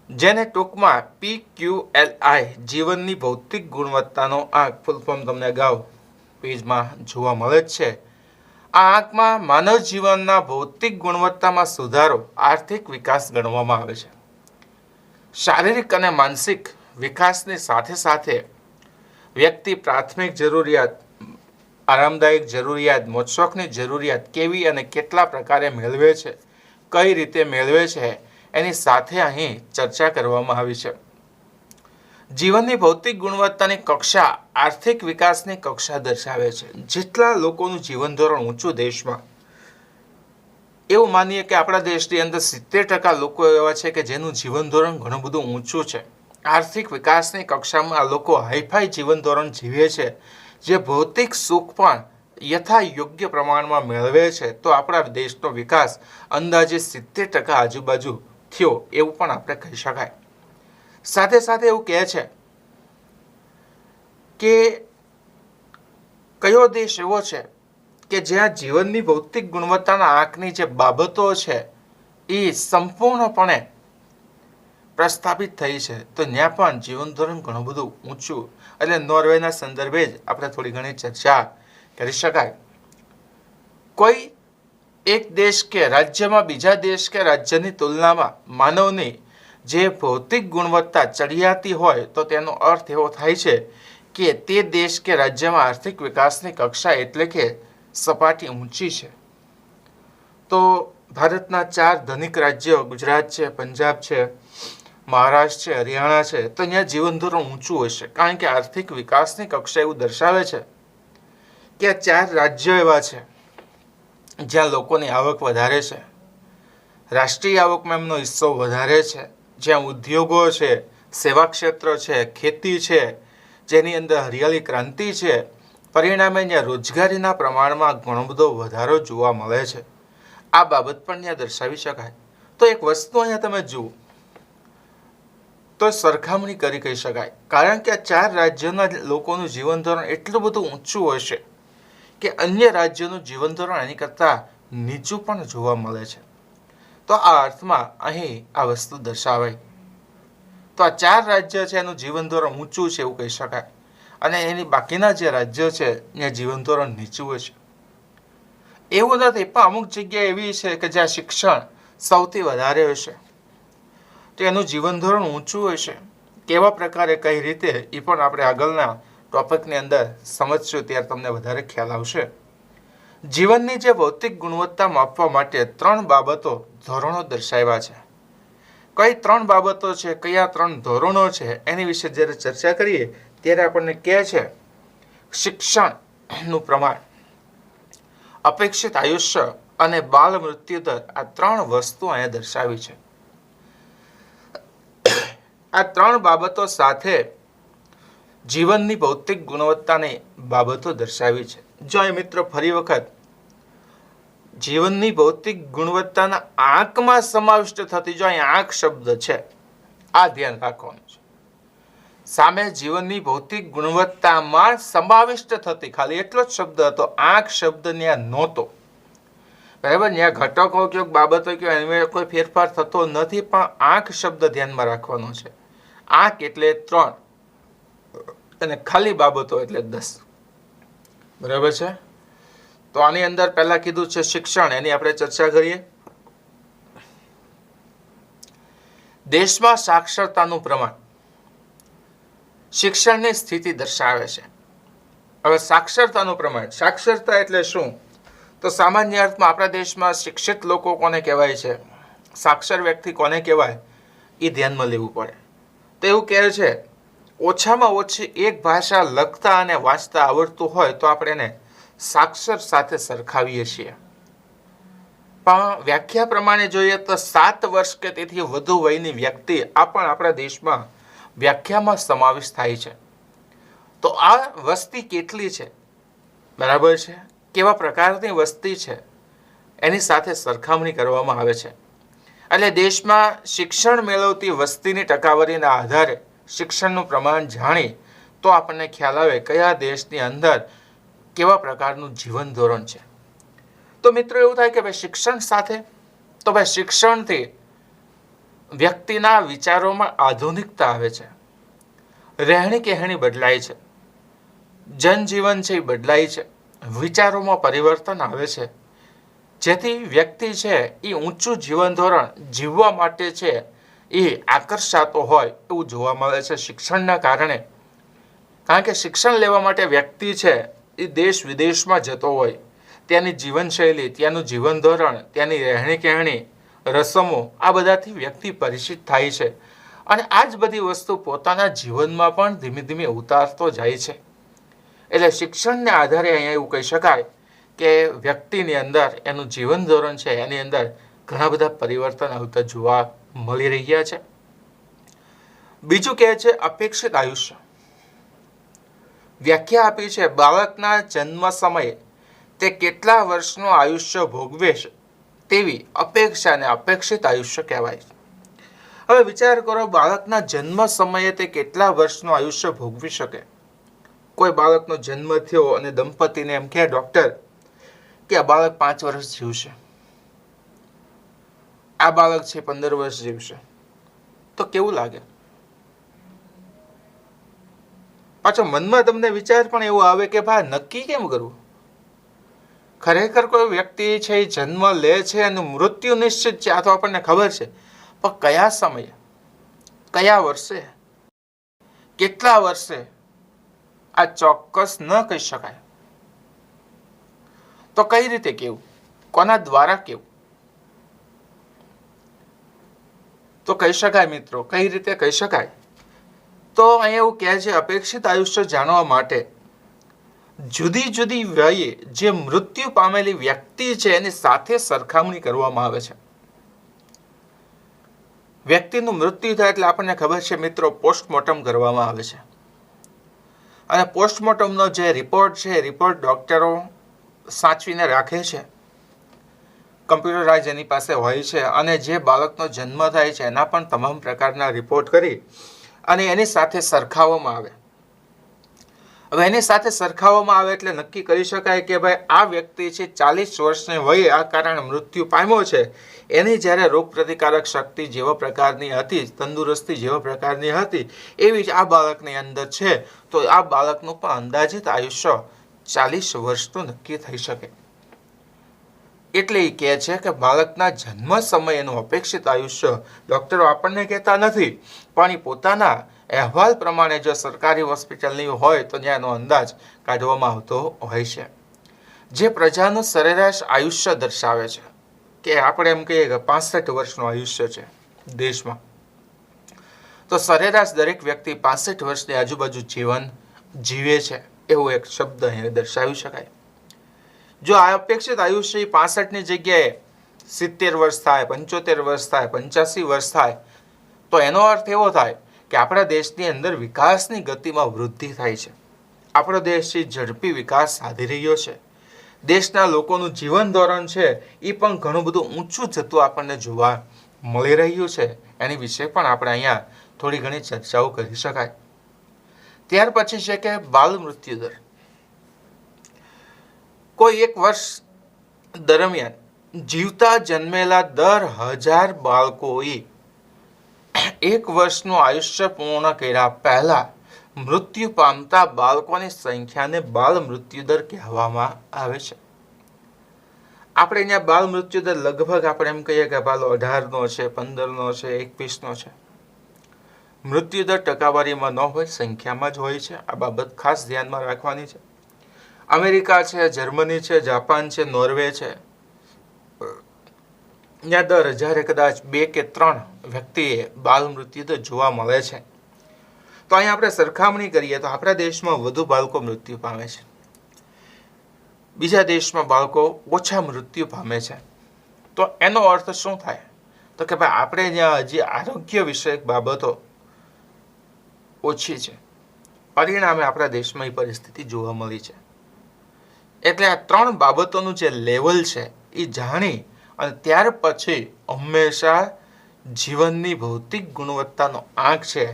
જેને ટૂંકમાં PQLI જીવનની ભૌતિક ગુણવત્તાનો આંક, ફૂલ ફોર્મ તમને અગાઉ પેજમાં જોવા મળે જ છે. આ આંકમાં માનવ જીવનના ભૌતિક ગુણવત્તામાં સુધારો આર્થિક વિકાસ ગણવામાં આવે છે. શારીરિક અને માનસિક વિકાસની સાથે સાથે વ્યક્તિ પ્રાથમિક જરૂરિયાત, આરામદાયક જરૂરિયાત, મોજશોખની જરૂરિયાત કેવી અને કેટલા પ્રકારે મેળવે છે, કઈ રીતે મેળવે છે, એની સાથે અહીં ચર્ચા કરવામાં આવી છે. જીવનની ભૌતિક ગુણવત્તાની કક્ષા આર્થિક વિકાસની કક્ષા દર્શાવે છે. જેટલા લોકોનું જીવન ધોરણ ઊંચું દેશમાં, એવું માનીએ કે આપણા દેશની અંદર 70% લોકો એવા છે કે જેનું જીવન ધોરણ ઘણું બધું ઊંચું છે. આર્થિક વિકાસની કક્ષામાં આ લોકો હાઈફાઈ જીવન ધોરણ જીવે છે, જે ભૌતિક સુખ પણ યથા યોગ્ય પ્રમાણમાં મેળવે છે તો આપણા દેશનો વિકાસ અંદાજે 70% આજુબાજુ થયો એવું પણ આપણે કહી શકાય. સાથે સાથે એવું કહે છે કે કયો દેશ એવો છે કે જ્યાં જીવનની ભૌતિક ગુણવત્તાના આંકની જે બાબતો છે એ સંપૂર્ણપણે પ્રસ્થાપિત થઈ છે, તો ત્યાં પણ જીવન ધોરણ ઘણું બધું ઊંચું. એટલે નોર્વેના સંદર્ભે જ આપણે થોડી ઘણી ચર્ચા કરી શકાય. કોઈ એક દેશ કે રાજ્યમાં બીજા દેશ કે રાજ્યની તુલનામાં માનવની જે ભૌતિક ગુણવત્તા ચડિયાતી હોય તો તેનો અર્થ એવો થાય છે કે તે દેશ કે રાજ્યમાં આર્થિક વિકાસની કક્ષા એટલે કે સપાટી ઊંચી છે. તો ભારતના 4 ધનિક રાજ્યો ગુજરાત છે, પંજાબ છે, મહારાષ્ટ્ર છે, હરિયાણા છે, તો અહીંયા જીવન ધોરણ ઊંચું હશે, કારણ કે આર્થિક વિકાસની કક્ષા એવું દર્શાવે છે કે આ 4 રાજ્યો એવા છે જ્યાં લોકોની આવક વધારે છે, રાષ્ટ્રીય આવકમાં એમનો હિસ્સો વધારે છે, જ્યાં ઉદ્યોગો છે, સેવા ક્ષેત્ર છે, ખેતી છે, જેની અંદર હરિયાળી ક્રાંતિ છે, પરિણામે ત્યાં રોજગારીના પ્રમાણમાં ઘણો બધો વધારો જોવા મળે છે. આ બાબત પણ ત્યાં દર્શાવી શકાય. તો એક વસ્તુ અહીંયા તમે જુઓ તો સરખામણી કરી કહી શકાય, કારણ કે આ 4 રાજ્યોના લોકોનું જીવન ધોરણ એટલું બધું ઊંચું હશે કે અન્ય રાજ્યોનું જીવન ધોરણ એની કરતાં નીચું પણ જોવા મળે છે. તો આ અર્થમાં અહીં આ વસ્તુ દર્શાવાય. તો આ 4 રાજ્ય છે એનું જીવન ધોરણ ઊંચું છે એવું કહી શકાય, અને એની બાકીના જે રાજ્યો છે ત્યાં જીવન ધોરણ નીચું હશે. એવું નથી, પણ અમુક જગ્યા એવી છે કે જ્યાં શિક્ષણ સૌથી વધારે હશે તો એનું જીવન ધોરણ ઊંચું હશે. કેવા પ્રકારે કઈ રીતે એ પણ આપણે આગળના ટોપિકની અંદર સમજશું ત્યારે તમને વધારે ખ્યાલ આવશે. જીવનની જે ભૌતિક ગુણવત્તા માપવા માટે 3 બાબતો ધોરણો દર્શાવ્યા છે. કઈ 3 બાબતો છે, કયા 3 ધોરણો છે, એની વિશે જ્યારે ચર્ચા કરીએ ત્યારે આપણને કહે છે શિક્ષણનું પ્રમાણ, અપેક્ષિત આયુષ્ય અને બાળ મૃત્યુ દર. આ 3 વસ્તુ અહીંયા દર્શાવી છે. આ 3 બાબતો સાથે જીવનની ભૌતિક ગુણવત્તાની બાબતો દર્શાવી છે. જો અહીં મિત્રો ફરી વખત જીવનની ભૌતિક ગુણવત્તાના આંકમાં સમાવિષ્ટ થતી, જો અહીં આંક શબ્દ છે, આ ધ્યાન રાખવાનું છે. સામે જીવનની ભૌતિક ગુણવત્તામાં સમાવિષ્ટ થતી, ખાલી એટલો જ શબ્દ હતો, આંક શબ્દ ત્યાં નહોતો. બરાબર, ત્યાં ઘટકો કયો બાબતો કયો એમાં કોઈ ફેરફાર થતો નથી, પણ આંક શબ્દ ધ્યાનમાં રાખવાનો છે. આંક એટલે 3 અને ખાલી બાબતો એટલે 10. બરાબર છે. તો આની અંદર પહેલા કીધું છે શિક્ષણ, એની આપણે ચર્ચા કરીએ. દેશમાં સાક્ષરતાનું પ્રમાણ શિક્ષણની સ્થિતિ દર્શાવે છે. હવે સાક્ષરતાનું પ્રમાણ, સાક્ષરતા એટલે શું? તો સામાન્ય અર્થમાં આપણા દેશમાં શિક્ષિત લોકો કોને કહેવાય છે, સાક્ષર વ્યક્તિ કોને કહેવાય, એ ધ્યાનમાં લેવું પડે. તો એવું કહે છે ઓછામાં ઓછી એક ભાષા લખતા અને વાંચતા આવડતું હોય તો આપણે એને સાક્ષર સાથે સરખાવીએ છીએ. પણ વ્યાખ્યા પ્રમાણે જોઈએ તો 7 વર્ષ કે તેથી વધુ વયની વ્યક્તિ આ પણ આપણા દેશમાં વ્યાખ્યામાં સમાવેશ થાય છે. તો આ વસ્તી કેટલી છે, બરાબર છે, કેવા પ્રકારની વસ્તી છે એની સાથે સરખામણી કરવામાં આવે છે. એટલે દેશમાં શિક્ષણ મેળવતી વસ્તીની ટકાવારીના આધારે શિક્ષણનું પ્રમાણ જાણી તો આપણને ખ્યાલ આવે કયા દેશની અંદર કેવા પ્રકારનું જીવન ધોરણ છે. તો મિત્રો એવું થાય કે ભાઈ શિક્ષણ સાથે, તો ભાઈ શિક્ષણથી વ્યક્તિના વિચારોમાં આધુનિકતા આવે છે, રહેણી કહેણી બદલાય છે, જનજીવન છે એ બદલાય છે, વિચારોમાં પરિવર્તન આવે છે, જેથી વ્યક્તિ છે એ ઊંચું જીવન ધોરણ જીવવા માટે છે એ આકર્ષાતો હોય એવું જોવા મળે છે શિક્ષણના કારણે. કારણ કે શિક્ષણ લેવા માટે વ્યક્તિ છે એ દેશ વિદેશમાં જતો હોય, ત્યાંની જીવનશૈલી, ત્યાંનું જીવન ધોરણ, ત્યાંની રહેણી કહેણી, રસમો, આ બધાથી વ્યક્તિ પરિચિત થાય છે અને આ જ બધી વસ્તુ પોતાના જીવનમાં પણ ધીમે ધીમે ઉતારતો જાય છે. એટલે શિક્ષણને આધારે અહીંયા એવું કહી શકાય કે વ્યક્તિની અંદર એનું જીવન ધોરણ છે એની અંદર ઘણા બધા પરિવર્તન આવતા જોવા મળી રહ્યા છે. બીજું કહે છે અપેક્ષિત આયુષ્ય. વ્યાખ્યા આપી છે બાળકના જન્મ સમયે તે કેટલા વર્ષનું આયુષ્ય ભોગવે છે તેવી અપેક્ષા અને અપેક્ષિત આયુષ્ય કહેવાય છે. હવે વિચાર કરો, બાળકના જન્મ સમયે તે કેટલા વર્ષનું આયુષ્ય ભોગવી શકે. કોઈ બાળકનો જન્મ થયો અને દંપતીને એમ કહે ડૉક્ટર કે આ બાળક 5 વર્ષ જીવશે, આ બાળક છે 15 વર્ષ જીવશે, તો કેવું લાગે? પાછો મનમાં તમને વિચાર પણ એવો આવે કે ભાઈ નક્કી કેમ કરવું? ખરેખર કોઈ વ્યક્તિ છે એ જન્મ લે છે અને મૃત્યુ નિશ્ચિત છે, આ તો આપણને ખબર છે, પણ કયા સમયે, કયા વર્ષે, કેટલા વર્ષે, આ ચોક્કસ ન કહી શકાય. તો કઈ રીતે કેવું? કોના દ્વારા કેવું? તો કહી શકાય મિત્રો, કઈ રીતે કહી શકાય? તો અહીંયા એવું કહે છે, અપેક્ષિત આયુષ્ય જાણવા માટે જુદી જુદી વયે જે મૃત્યુ પામેલી વ્યક્તિ છે એની સાથે સરખામણી કરવામાં આવે છે. વ્યક્તિનું મૃત્યુ થાય એટલે આપણને ખબર છે મિત્રો, પોસ્ટમોર્ટમ કરવામાં આવે છે. અને પોસ્ટમોર્ટમનો જે રિપોર્ટ છે, રિપોર્ટ ડોક્ટરો સાચવીને રાખે છે, કમ્પ્યુટરાઇઝ એની પાસે હોય છે. અને જે બાળકનો જન્મ થાય છે એના પણ તમામ પ્રકારના રિપોર્ટ કરી અને એની સાથે સરખાવવામાં આવે. હવે એની સાથે સરખાવવામાં આવે એટલે નક્કી કરી શકાય કે ભાઈ આ વ્યક્તિ છે 40 વર્ષની વયે આ કારણે મૃત્યુ પામ્યો છે. એની જ્યારે રોગ પ્રતિકારક શક્તિ જેવા પ્રકારની હતી, તંદુરસ્તી જેવા પ્રકારની હતી, એવી જ આ બાળકની અંદર છે. તો આ બાળકનું પણ અંદાજિત આયુષ્ય 40 વર્ષનું નક્કી થઈ શકે. એટલે એ કહે છે કે બાળકના જન્મ સમયનું અપેક્ષિત આયુષ્ય ડોક્ટરો આપણને કહેતા નથી, પણ એ પોતાના અહેવાલ પ્રમાણે જો સરકારી હોસ્પિટલની હોય તો ત્યાંનો અંદાજ કાઢવામાં આવતો હોય છે. જે પ્રજાનું સરેરાશ આયુષ્ય દર્શાવે છે કે આપણે એમ કહીએ કે 65 વર્ષનું આયુષ્ય છે દેશમાં, તો સરેરાશ દરેક વ્યક્તિ 65 વર્ષની આજુબાજુ જીવન જીવે છે, એવો એક શબ્દ અહીંયા દર્શાવી શકાય. જો આ અપેક્ષિત આયુષ્ય 65ની જગ્યાએ 70 વર્ષ થાય, 75 વર્ષ થાય, 85 વર્ષ થાય, તો એનો અર્થ એવો થાય કે આપણા દેશની અંદર વિકાસની ગતિમાં વૃદ્ધિ થાય છે. આપણો દેશ ઝડપી વિકાસ સાધી રહ્યો છે. દેશના લોકોનું જીવન ધોરણ છે એ પણ ઘણું બધું ઊંચું જતું આપણને જોવા મળી રહ્યું છે. એની વિશે પણ આપણે અહીંયા થોડી ઘણી ચર્ચાઓ કરી શકાય. ત્યાર પછી છે કે બાલ મૃત્યુ દર. કોઈ એક વર્ષ દરમિયાન જીવતા જન્મેલા દર 1000 બાળકોએ 1 વર્ષનું આયુષ્ય પૂર્ણ કર્યા પહેલા મૃત્યુ પામતા બાળકોની સંખ્યાને બાલ મૃત્યુ દર કહેવામાં આવે છે. આપણે અહીંયા બાલ મૃત્યુ દર લગભગ આપણે એમ કહીએ કે બાલ 18નો છે, 15નો છે, 21નો છે. મૃત્યુ દર ટકાવારીમાં ન હોય, સંખ્યામાં જ હોય છે. આ બાબત ખાસ ધ્યાનમાં રાખવાની છે. અમેરિકા છે, જર્મની છે, જાપાન છે, નોર્વે છે, ત્યાં દર 1000 કદાચ 2 કે 3 વ્યક્તિએ બાલ મૃત્યુ દર જોવા મળે છે. તો અહીંયા આપણે સરખામણી કરીએ તો આપણા દેશમાં વધુ બાળકો મૃત્યુ પામે છે, બીજા દેશમાં બાળકો ઓછા મૃત્યુ પામે છે. તો એનો અર્થ શું થાય? તો કે ભાઈ આપણે ત્યાં હજી આરોગ્ય વિષયક બાબતો ઓછી છે, પરિણામે આપણા દેશમાં એ પરિસ્થિતિ જોવા મળી છે. એટલે આ 3 બાબતોનું જે લેવલ છે એ જાણી અને ત્યાર પછી હંમેશા જીવનની ભૌતિક ગુણવત્તાનો આંક છે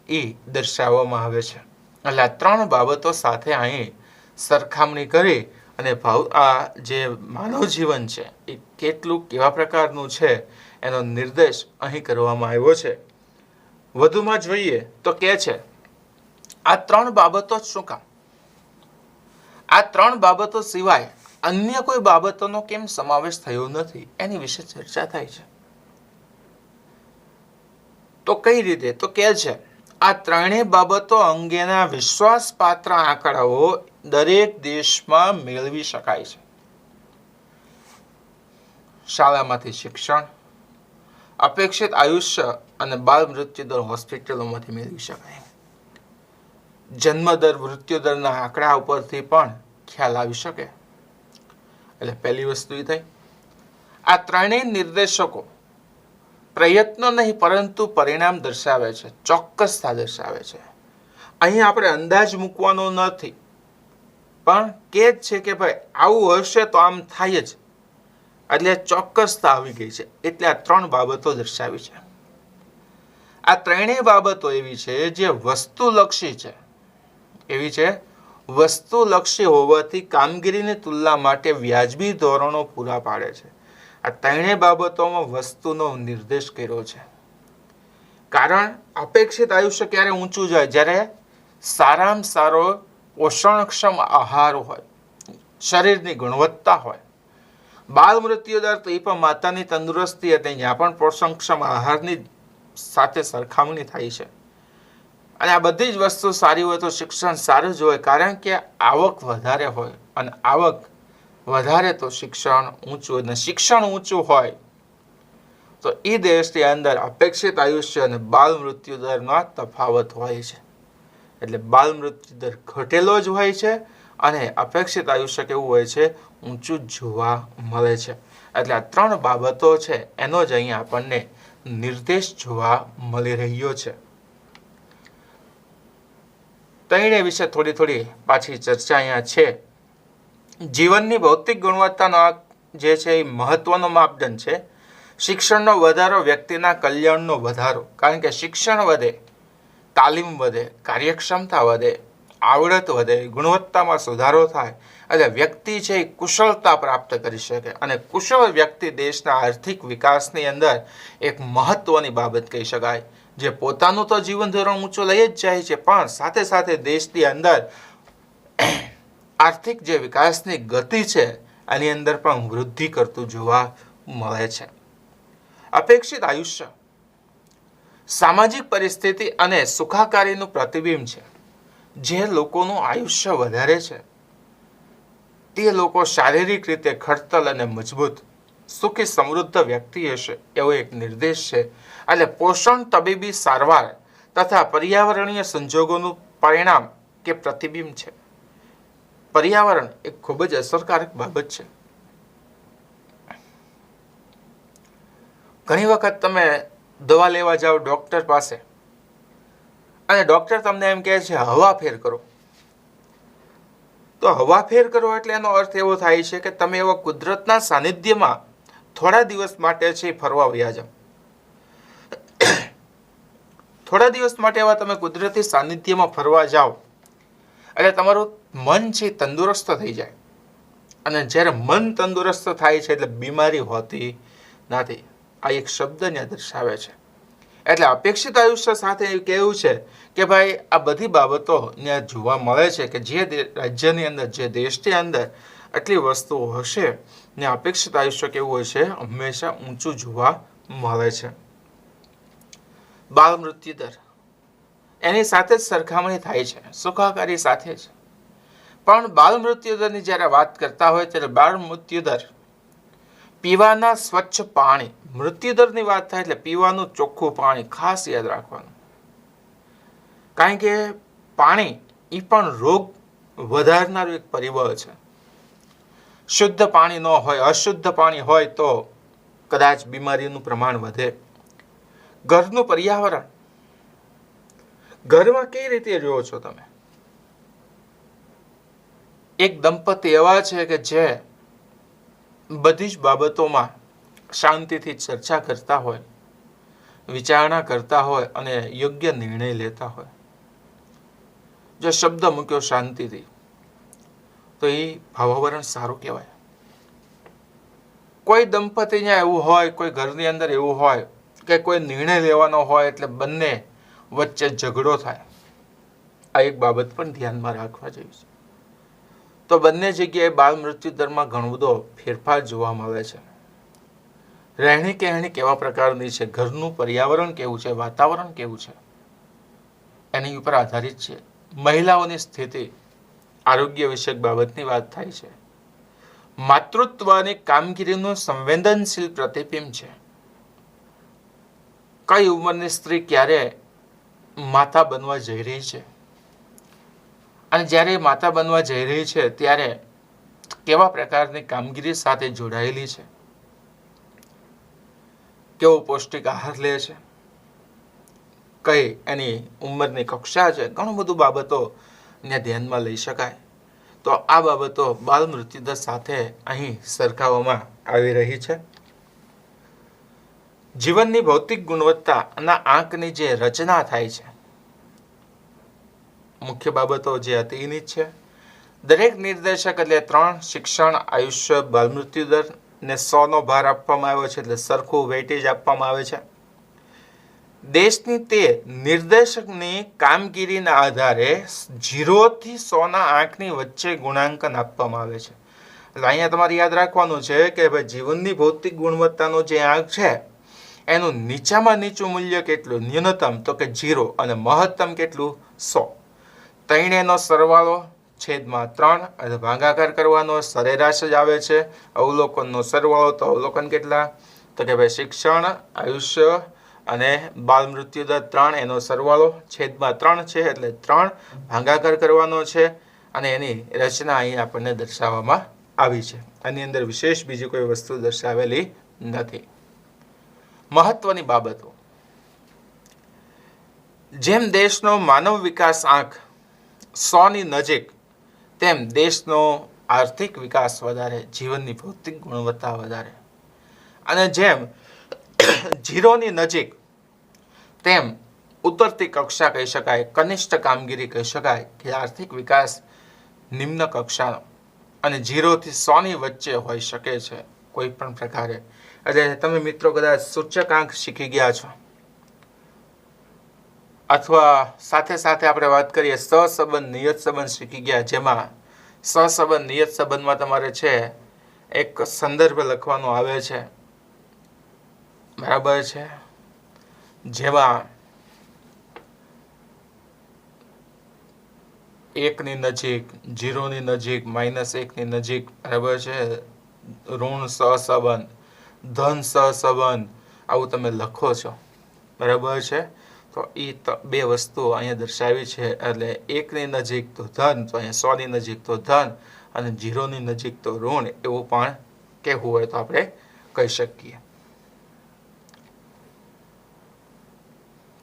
એ દર્શાવવામાં આવે છે. એટલે આ 3 બાબતો સાથે અહીં સરખામણી કરી અને આ જે માનવ જીવન છે એ કેટલું કેવા પ્રકારનું છે એનો નિર્દેશ અહીં કરવામાં આવ્યો છે. વધુમાં જોઈએ તો કહે છે આ 3 બાબતો જ શું કામ? આ 3 બાબતો સિવાય અન્ય કોઈ બાબતોનો કેમ સમાવેશ થયો નથી એની વિશે ચર્ચા થાય છે. તો કઈ રીતે? તો કહે છે આ 3 બાબતો અંગેના વિશ્વાસપાત્ર આંકડાઓ દરેક દેશમાં મેળવી શકાય છે. શાળામાંથી શિક્ષણ, અપેક્ષિત આયુષ્ય અને બાળ મૃત્યુ દર હોસ્પિટલોમાંથી મેળવી શકાય. જન્મદર, મૃત્યુ દરના આંકડા ઉપરથી પણ ખ્યાલ આવી શકે. એટલે પહેલી વસ્તુ એ થઈ. આ 3 નિર્દેશકો પ્રયત્નો નહીં પરંતુ પરિણામ દર્શાવે છે, ચોક્કસતા દર્શાવે છે. અહીં આપણે અંદાજ મૂકવાનો નથી પણ કે જ છે કે ભાઈ આવું હશે તો આમ થાય જ, એટલે ચોક્કસતા આવી ગઈ છે. એટલે આ 3 બાબતો દર્શાવી છે. આ ત્રણેય બાબતો એવી છે જે વસ્તુલક્ષી છે. એવી છે વસ્તુલક્ષી હોવાથી કામગીરીની તુલના માટે વ્યાજબી ધોરણો પૂરા પાડે છે. આ ત્રણેય બાબતોમાં વસ્તુનો નિર્દેશ કર્યો છે. કારણ અપેક્ષિત આયુષ્ય ક્યારે ઊંચું જાય? જ્યારે સારામાં સારો પોષણક્ષમ આહાર હોય, શરીરની ગુણવત્તા હોય. બાળ મૃત્યુ દર તો એ પણ માતાની તંદુરસ્તી હતી, ત્યાં પણ પોષણક્ષમ આહારની સાથે સરખામણી થાય છે. અને આ બધી જ વસ્તુ સારી હોય તો શિક્ષણ સારું જ હોય, કારણ કે આવક વધારે હોય અને આવક વધારે તો શિક્ષણ ઊંચું, અને શિક્ષણ ઊંચું હોય તો એ દેશની અંદર અપેક્ષિત આયુષ્ય અને બાળ મૃત્યુ દરમાં તફાવત હોય છે. એટલે બાળ મૃત્યુ દર ઘટેલો જ હોય છે અને અપેક્ષિત આયુષ્ય કેવું હોય છે? ઊંચું જોવા મળે છે. એટલે આ 3 બાબતો છે એનો જ અહીંયા આપણને નિર્દેશ જોવા મળી રહ્યો છે. ત્રણેય વિશે થોડી પાછી ચર્ચા અહીંયા છે. જીવનની ભૌતિક ગુણવત્તાનો જે છે એ મહત્વનો માપદંડ છે. શિક્ષણનો વધારો વ્યક્તિના કલ્યાણનો વધારો, કારણ કે શિક્ષણ વધે, તાલીમ વધે, કાર્યક્ષમતા વધે, આવડત વધે, ગુણવત્તામાં સુધારો થાય, એટલે વ્યક્તિ છે એ કુશળતા પ્રાપ્ત કરી શકે. અને કુશળ વ્યક્તિ દેશના આર્થિક વિકાસની અંદર એક મહત્વની બાબત કહી શકાય. જે પોતાનું તો જીવન ધોરણ ઊંચું લઈ જ જાય છે, પણ સાથે સાથે દેશની અંદર આર્થિક જે વિકાસની ગતિ છે એની અંદર પણ વૃદ્ધિ કરતું જોવા મળે છે. અપેક્ષિત આયુષ્ય સામાજિક પરિસ્થિતિ અને સુખાકારીનું પ્રતિબિંબ છે. જે લોકોનું આયુષ્ય વધારે છે તે લોકો શારીરિક રીતે ખડતલ અને મજબૂત, સુખી સમૃદ્ધ વ્યક્તિ હશે એવો એક નિર્દેશ છે. એટલે પોષણ, તબીબી સારવાર તથા પર્યાવરણીય સંજોગોનું પરિણામ કે પ્રતિબિંબ છે. પર્યાવરણ એક ખૂબ જ અસરકારક બાબત છે. ઘણી વખત તમે દવા લેવા જાઓ ડૉક્ટર પાસે અને ડૉક્ટર તમને એમ કહે છે હવા ફેર કરો. તો હવા ફેર કરો એટલે એનો અર્થ એવો થાય છે કે તમે એવા કુદરતના સાનિધ્યમાં થોડા દિવસ માટે છે ફરવા વયા જાઓ. થોડા દિવસ માટે એવા તમે કુદરતી સાનિધ્યમાં ફરવા જાઓ એટલે તમારું મન છે તંદુરસ્ત થઈ જાય. અને જ્યારે મન તંદુરસ્ત થાય છે એટલે બીમારી હોતી નથી. આ એક શબ્દને દર્શાવે છે. એટલે અપેક્ષિત આયુષ્ય સાથે એવું કહેવું છે કે ભાઈ આ બધી બાબતો ત્યાં જોવા મળે છે કે જે રાજ્યની અંદર, જે દેશની અંદર આટલી વસ્તુઓ હશે ને અપેક્ષિત આયુષ્ય કેવું હોય છે? હંમેશા ઊંચું જોવા મળે છે. બાળ મૃત્યુ દર એની સાથે જ સરખામણી થાય છે, સુખાકારી સાથે જ. પણ બાળ મૃત્યુ દરની જ્યારે વાત કરતા હોય ત્યારે બાળ મૃત્યુ દર પીવાના સ્વચ્છ પાણી, મૃત્યુદરની વાત થાય એટલે પીવાનું ચોખ્ખું પાણી ખાસ યાદ રાખવાનું. કારણ કે પાણી એ પણ રોગ વધારનારું એક પરિબળ છે. શુદ્ધ પાણી ન હોય, અશુદ્ધ પાણી હોય તો કદાચ બીમારીનું પ્રમાણ વધે. ઘરનું પર્યાવરણ, ઘરમાં કઈ રીતે રહ્યો છો તમે? એક દંપતી એવા છે કે જે બધી જ બાબતોમાં શાંતિથી ચર્ચા કરતા હોય, વિચારણા કરતા હોય અને યોગ્ય નિર્ણય લેતા હોય. જો શબ્દ મૂક્યો શાંતિથી તો એ ભાવાવરણ સારું કહેવાય. કોઈ દંપતીને એવું હોય, કોઈ ઘરની અંદર એવું હોય કે કોઈ નિર્ણય લેવાનો હોય એટલે બંને વચ્ચે ઝઘડો થાય. આ એક બાબત પણ ધ્યાનમાં રાખવા જેવી છે. તો બંને જગ્યાએ બાળ મૃત્યુ દરમાં ઘણો બધો ફેરફાર જોવા મળે છે. રહેણી કહેણી કેવા પ્રકારની છે, ઘરનું પર્યાવરણ કેવું છે, વાતાવરણ કેવું છે, એની ઉપર આધારિત છે. મહિલાઓની સ્થિતિ, આરોગ્ય વિષયક બાબતની વાત થાય છે. માતૃત્વ અને કામગીરીનું સંવેદનશીલ પ્રતિબિંબ છે. કઈ ઉંમરની સ્ત્રી ક્યારે માતા બનવા જઈ રહી છે અને જ્યારે માતા બનવા જઈ રહી છે ત્યારે કેવા પ્રકારની કામગીરી સાથે જોડાયેલી છે, કેવો પૌષ્ટિક આહાર લે છે, કઈ એની ઉંમરની કક્ષા છે, ઘણું બધું બાબતો ને ધ્યાનમાં લઈ શકાય. તો આ બાબતો બાલ મૃત્યુદર સાથે અહીં સરખાવવામાં આવી રહી છે. જીવનની ભૌતિક ગુણવત્તાના આંકની જે રચના થાય છે, મુખ્ય બાબતો જે હતી એની જ છે. દરેક નિર્દેશક એટલે 3 શિક્ષણ, આયુષ્ય, બાલ મૃત્યુદર ને 100નો ભાર આપવામાં આવ્યો છે, એટલે સરખું વેઇટેજ આપવામાં આવે છે. દેશની તે નિર્દેશકની કામગીરીના આધારે 0 થી 100ના આંકની વચ્ચે ગુણાંકન આપવામાં આવે છે. એટલે અહીંયા તમારે યાદ રાખવાનું છે કે ભાઈ જીવનની ભૌતિક ગુણવત્તાનો જે આંક છે એનું નીચામાં નીચું મૂલ્ય કેટલું, ન્યૂનતમ તો કે 0 અને મહત્તમ કેટલું 100. ત્રણેયનો સરવાળો છેદમાં 3 અને ભાગાકાર કરવાનો, સરેરાશ જ આવે છે. અવલોકનનો સરવાળો, તો અવલોકન કેટલા, તો કે ભાઈ શિક્ષણ, આયુષ્ય અને બાલ મૃત્યુદર 3 એનો સરવાળો છેદમાં 3 છે, એટલે 3 ભાગાકાર કરવાનો છે અને એની રચના અહીં આપણને દર્શાવવામાં આવી છે. આની અંદર વિશેષ બીજી કોઈ વસ્તુ દર્શાવેલી નથી. મહત્વની બાબતો, જેમ દેશનો માનવ વિકાસ આંક 100ની નજીક, તેમ દેશનો આર્થિક વિકાસ વધારે, જીવનની ભૌતિક ગુણવત્તા વધારે. અને જેમ 0ની નજીક, તેમ ઉતરતી કક્ષા કહી શકાય, કનિષ્ઠ કામગીરી કહી શકાય કે આર્થિક વિકાસ નિમ્ન કક્ષાનો અને 0 થી 100ની વચ્ચે હોઈ શકે છે કોઈ પણ પ્રકારે. એટલે તમે મિત્રો કદાચ સૂચકાંક શીખી ગયા છો, અથવા સાથે સાથે આપણે વાત કરીએ સહસંબંધ, નિયત સંબંધ શીખી ગયા, જેમાં સહસંબંધ, નિયત સંબંધમાં તમારે છે એક સંદર્ભ લખવાનો આવે છે, બરાબર છે, જેમાં 1ની નજીક, 0ની નજીક, -1ની નજીક, બરાબર છે, ઋણ સહસંબંધ, ધન સહસંબંધ, આવું તમે લખો છો, બરાબર છે. તો એ બે વસ્તુઓ અહીંયા દર્શાવી છે. એટલે 1ની નજીક તો ધન, તો અહીંયા 100ની નજીક તો ધન, અને 0ની નજીક તો ઋણ, એવું પણ કહેવું હોય તો આપણે કહી શકીએ.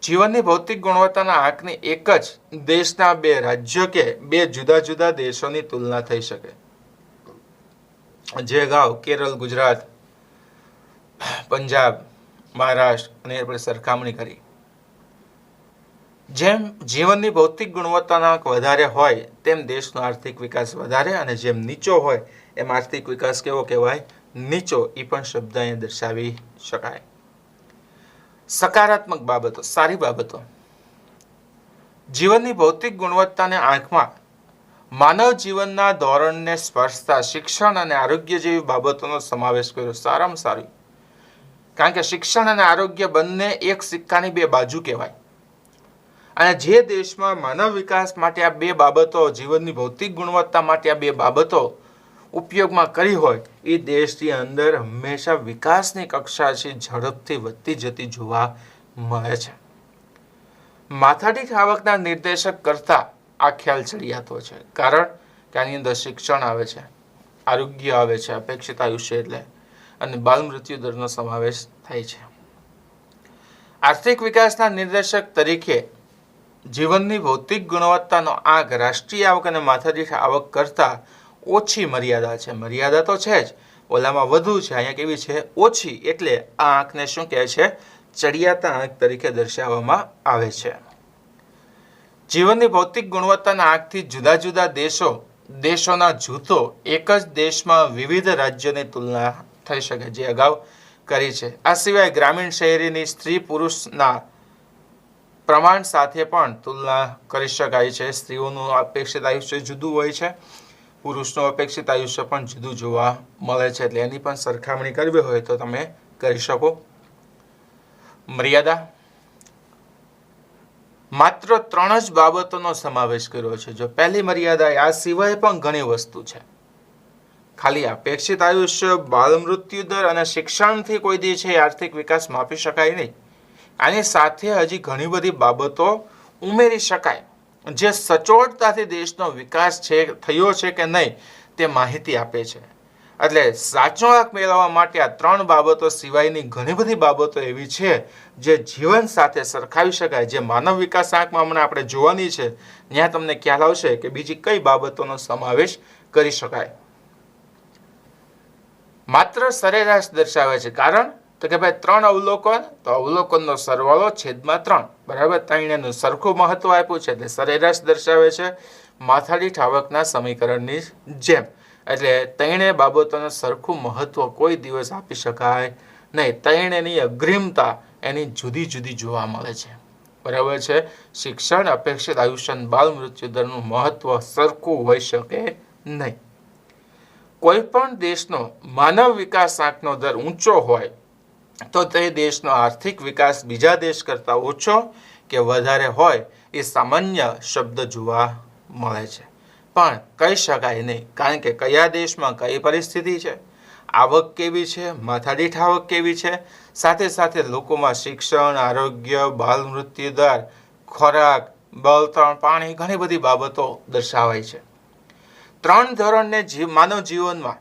જીવનની ભૌતિક ગુણવત્તાના આંકની એક જ દેશના 2 રાજ્યો કે 2 જુદા જુદા દેશોની તુલના થઈ શકે. જે અગાઉ કેરળ, ગુજરાત, પંજાબ, મહારાષ્ટ્ર અને આપણે સરખામણી કરી. જેમ જીવનની ભૌતિક ગુણવત્તાના આંક વધારે હોય તેમ દેશનો આર્થિક વિકાસ વધારે, અને જેમ નીચો હોય એમ આર્થિક વિકાસ કેવો કહેવાય, નીચો. એ પણ શબ્દ અહીંયા દર્શાવી શકાય. સકારાત્મક બાબતો, સારી બાબતો, જીવનની ભૌતિક ગુણવત્તાને આંકમાં માનવ જીવનના ધોરણને સ્પર્શતા શિક્ષણ અને આરોગ્ય જેવી બાબતોનો સમાવેશ કર્યો. સારામાં સારું, કારણ કે શિક્ષણ અને આરોગ્ય બંને એક સિક્કાની 2 બાજુ કહેવાય. અને જે દેશમાં માનવ વિકાસ માટે આ 2 બાબતો, જીવનની ભૌતિક ગુણવત્તા માટે આ 2 બાબતો ઉપયોગમાં કરી હોય, એ દેશની અંદર હંમેશા વિકાસની કક્ષા છે ઝડપથી વધતી જતી જોવા મળે છે. માથાદીઠ આવકના નિર્દેશક કરતા આ ખ્યાલ ચડિયાતો છે, કારણ કે આની અંદર શિક્ષણ આવે છે, આરોગ્ય આવે છે, અપેક્ષિત આયુષ્ય એટલે, અને બાલ મૃત્યુ દરનો સમાવેશ થાય છે. આર્થિક વિકાસના નિર્દેશક તરીકે જીવનની ભૌતિક ગુણવત્તાનો આંક રાષ્ટ્રીય આવક અને માથાદીઠ આવક કરતા ઓછી મર્યાદા છે. મર્યાદા તો છે જ, ઓલામાં વધુ છે, અહીંયા કેવી છે, ઓછી. એટલે આ આંકને શું કહે છે, ચડિયાતા આંક તરીકે દર્શાવવામાં આવે છે. જીવનની ભૌતિક ગુણવત્તાના આંકથી જુદા જુદા દેશોના જૂથો એક જ દેશમાં વિવિધ રાજ્યોની તુલના થઈ શકે, જે અગાઉ કરી છે. આ સિવાય ગ્રામીણ શહેરીની સ્ત્રી પુરુષના પ્રમાણ સાથે પણ તુલના કરી શકાય છે. સ્ત્રીઓનું અપેક્ષિત આયુષ્ય જુદું હોય છે, પુરુષનું અપેક્ષિત આયુષ્ય પણ જુદું જોવા મળે છે. એટલે એની પણ સરખામણી કરવી હોય તો તમે કરી શકો. મર્યાદા, માત્ર 3 જ બાબતોનો સમાવેશ કર્યો છે. જો પહેલી મર્યાદા, આ સિવાય પણ ઘણી વસ્તુ છે. ખાલી અપેક્ષિત આયુષ્ય, બાલ મૃત્યુ દર અને શિક્ષણથી કોઈ દી છે આર્થિક વિકાસ માપી શકાય નહીં. આની સાથે હજી ઘણી બધી બાબતો ઉમેરી શકાય, જે સચોટતાથી દેશનો વિકાસ થયો છે કે નહીં તે માહિતી આપે છે. એટલે સાચો આંક મેળવવા માટે આ 3 બાબતો સિવાયની ઘણી બધી બાબતો એવી છે જે જીવન સાથે સરખાવી શકાય, જે માનવ વિકાસ આંકમાં હમણાં આપણે જોવાની છે. ત્યાં તમને ખ્યાલ આવશે કે બીજી કઈ બાબતોનો સમાવેશ કરી શકાય. માત્ર સરેરાશ દર્શાવે છે. કારણ તો કે ભાઈ 3 અવલોકન, તો અવલોકનનો સરવાળો છેદમાં 3 બરાબર 3 એનું સરખું મહત્વ આપ્યું છે એટલે સરેરાશ દર્શાવે છે, માથાદીઠ આવકના સમીકરણની જેમ. એટલે 3 બાબતોને સરખું મહત્વ કોઈ દિવસ આપી શકાય નહીં. 3ની અગ્રિમતા એની જુદી જુદી જોવા મળે છે. બરાબર છે. શિક્ષણ, અપેક્ષિત આયુષ્ય, બાળ મૃત્યુ દરનું મહત્વ સરખું હોઈ શકે નહીં. કોઈ પણ દેશનો માનવ વિકાસ આંકનો દર ઊંચો હોય તો તે દેશનો આર્થિક વિકાસ બીજા દેશ કરતાં ઓછો કે વધારે હોય એ સામાન્ય શબ્દ જોવા મળે છે. પણ કહી શકાય નહીં, કારણ કે કયા દેશમાં કઈ પરિસ્થિતિ છે, આવક કેવી છે, માથાદીઠ આવક કેવી છે, સાથે સાથે લોકોમાં શિક્ષણ, આરોગ્ય, બાળ મૃત્યુ દર, ખોરાક, બળતણ, પાણી, ઘણી બધી બાબતો દર્શાવાય છે. 3 ધોરણને માનવ જીવનમાં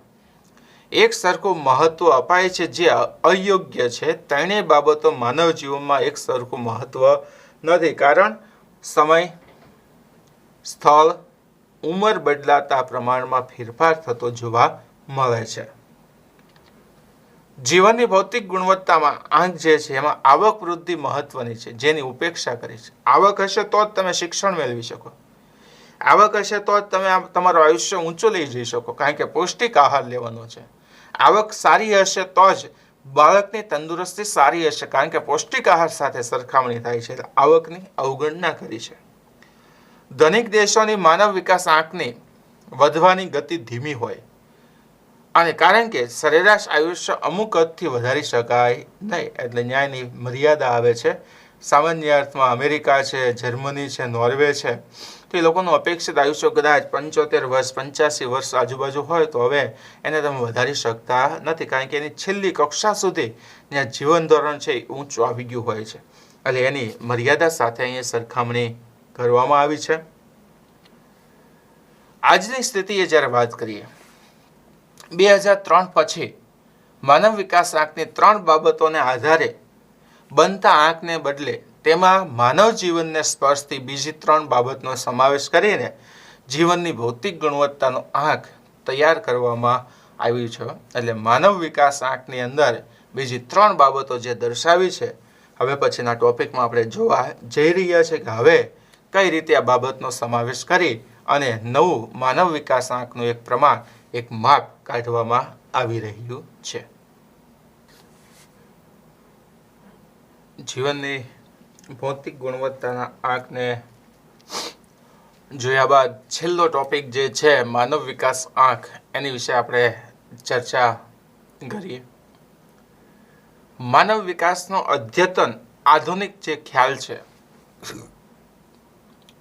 એક સરખું મહત્વ અપાય છે જે અયોગ્ય છે. 3 બાબતો માનવ જીવનમાં એક સરખું મહત્વ નથી. કારણ સમય, સ્થળ, ઉંમર બદલાતા પ્રમાણમાં ફેરફાર થતો જોવા મળે છે. જીવનની ભૌતિક ગુણવત્તામાં આંક જે છે એમાં આવક વૃદ્ધિ મહત્વની છે, જેની ઉપેક્ષા કરી છે. આવક હશે તો જ તમે શિક્ષણ મેળવી શકો, આવક હશે તો જ તમે તમારું આયુષ્ય ઊંચું લઈ જઈ શકો, કારણ કે પૌષ્ટિક આહાર લેવાનો છે. આવક સારી હશે તો જ બાળકની તંદુરસ્તી સારી હશે, કારણ કે પૌષ્ટિક આહાર સાથે સરખામણી થાય છે. આવકની અવગણના કરી છે. ધનિક દેશોની માનવ વિકાસ આંકની વધવાની ગતિ ધીમી હોય, અને કારણ કે સરેરાશ આયુષ્ય અમુક હદથી વધારી શકાય નહીં, એટલે ન્યાયની મર્યાદા આવે છે. સામાન્ય અર્થમાં અમેરિકા છે, જર્મની છે, નોર્વે છે, તો એ લોકોનું અપેક્ષિત આયુષ્ય કદાચ 75 વર્ષ, 85 વર્ષ આજુબાજુ હોય તો હવે એને તમે વધારી શકતા નથી, કારણ કે એની છેલ્લી કક્ષા સુધી ત્યાં જીવન ધોરણ છે એ ઊંચું આવી ગયું હોય છે. એટલે એની મર્યાદા સાથે અહીંયા સરખામણી કરવામાં આવી છે. આજની સ્થિતિએ જ્યારે વાત કરીએ, 2003 પછી માનવ વિકાસ આંકની 3 બાબતોને આધારે બનતા આંકને બદલે તેમાં માનવ જીવનને સ્પર્શતી બીજી 3 બાબતનો સમાવેશ કરીને જીવનની ભૌતિક ગુણવત્તાનો આંક તૈયાર કરવામાં આવ્યું છે. એટલે માનવ વિકાસ આંકની અંદર બીજી 3 બાબતો જે દર્શાવી છે, હવે પછીના ટોપિકમાં આપણે જોવા જઈ રહ્યા છે કે હવે કઈ રીતે આ બાબતનો સમાવેશ કરી અને નવું માનવ વિકાસ આંકનું એક પ્રમાણ, એક માપ કાઢવામાં આવી રહ્યું છે. જીવનની ભૌતિક ગુણવત્તાના આંકને જોયા બાદ છેલ્લો ટોપિક જે છે માનવ વિકાસ આંક, એની વિશે આપણે ચર્ચા કરીએ. માનવ વિકાસનો અદ્યતન આધુનિક જે ખ્યાલ છે,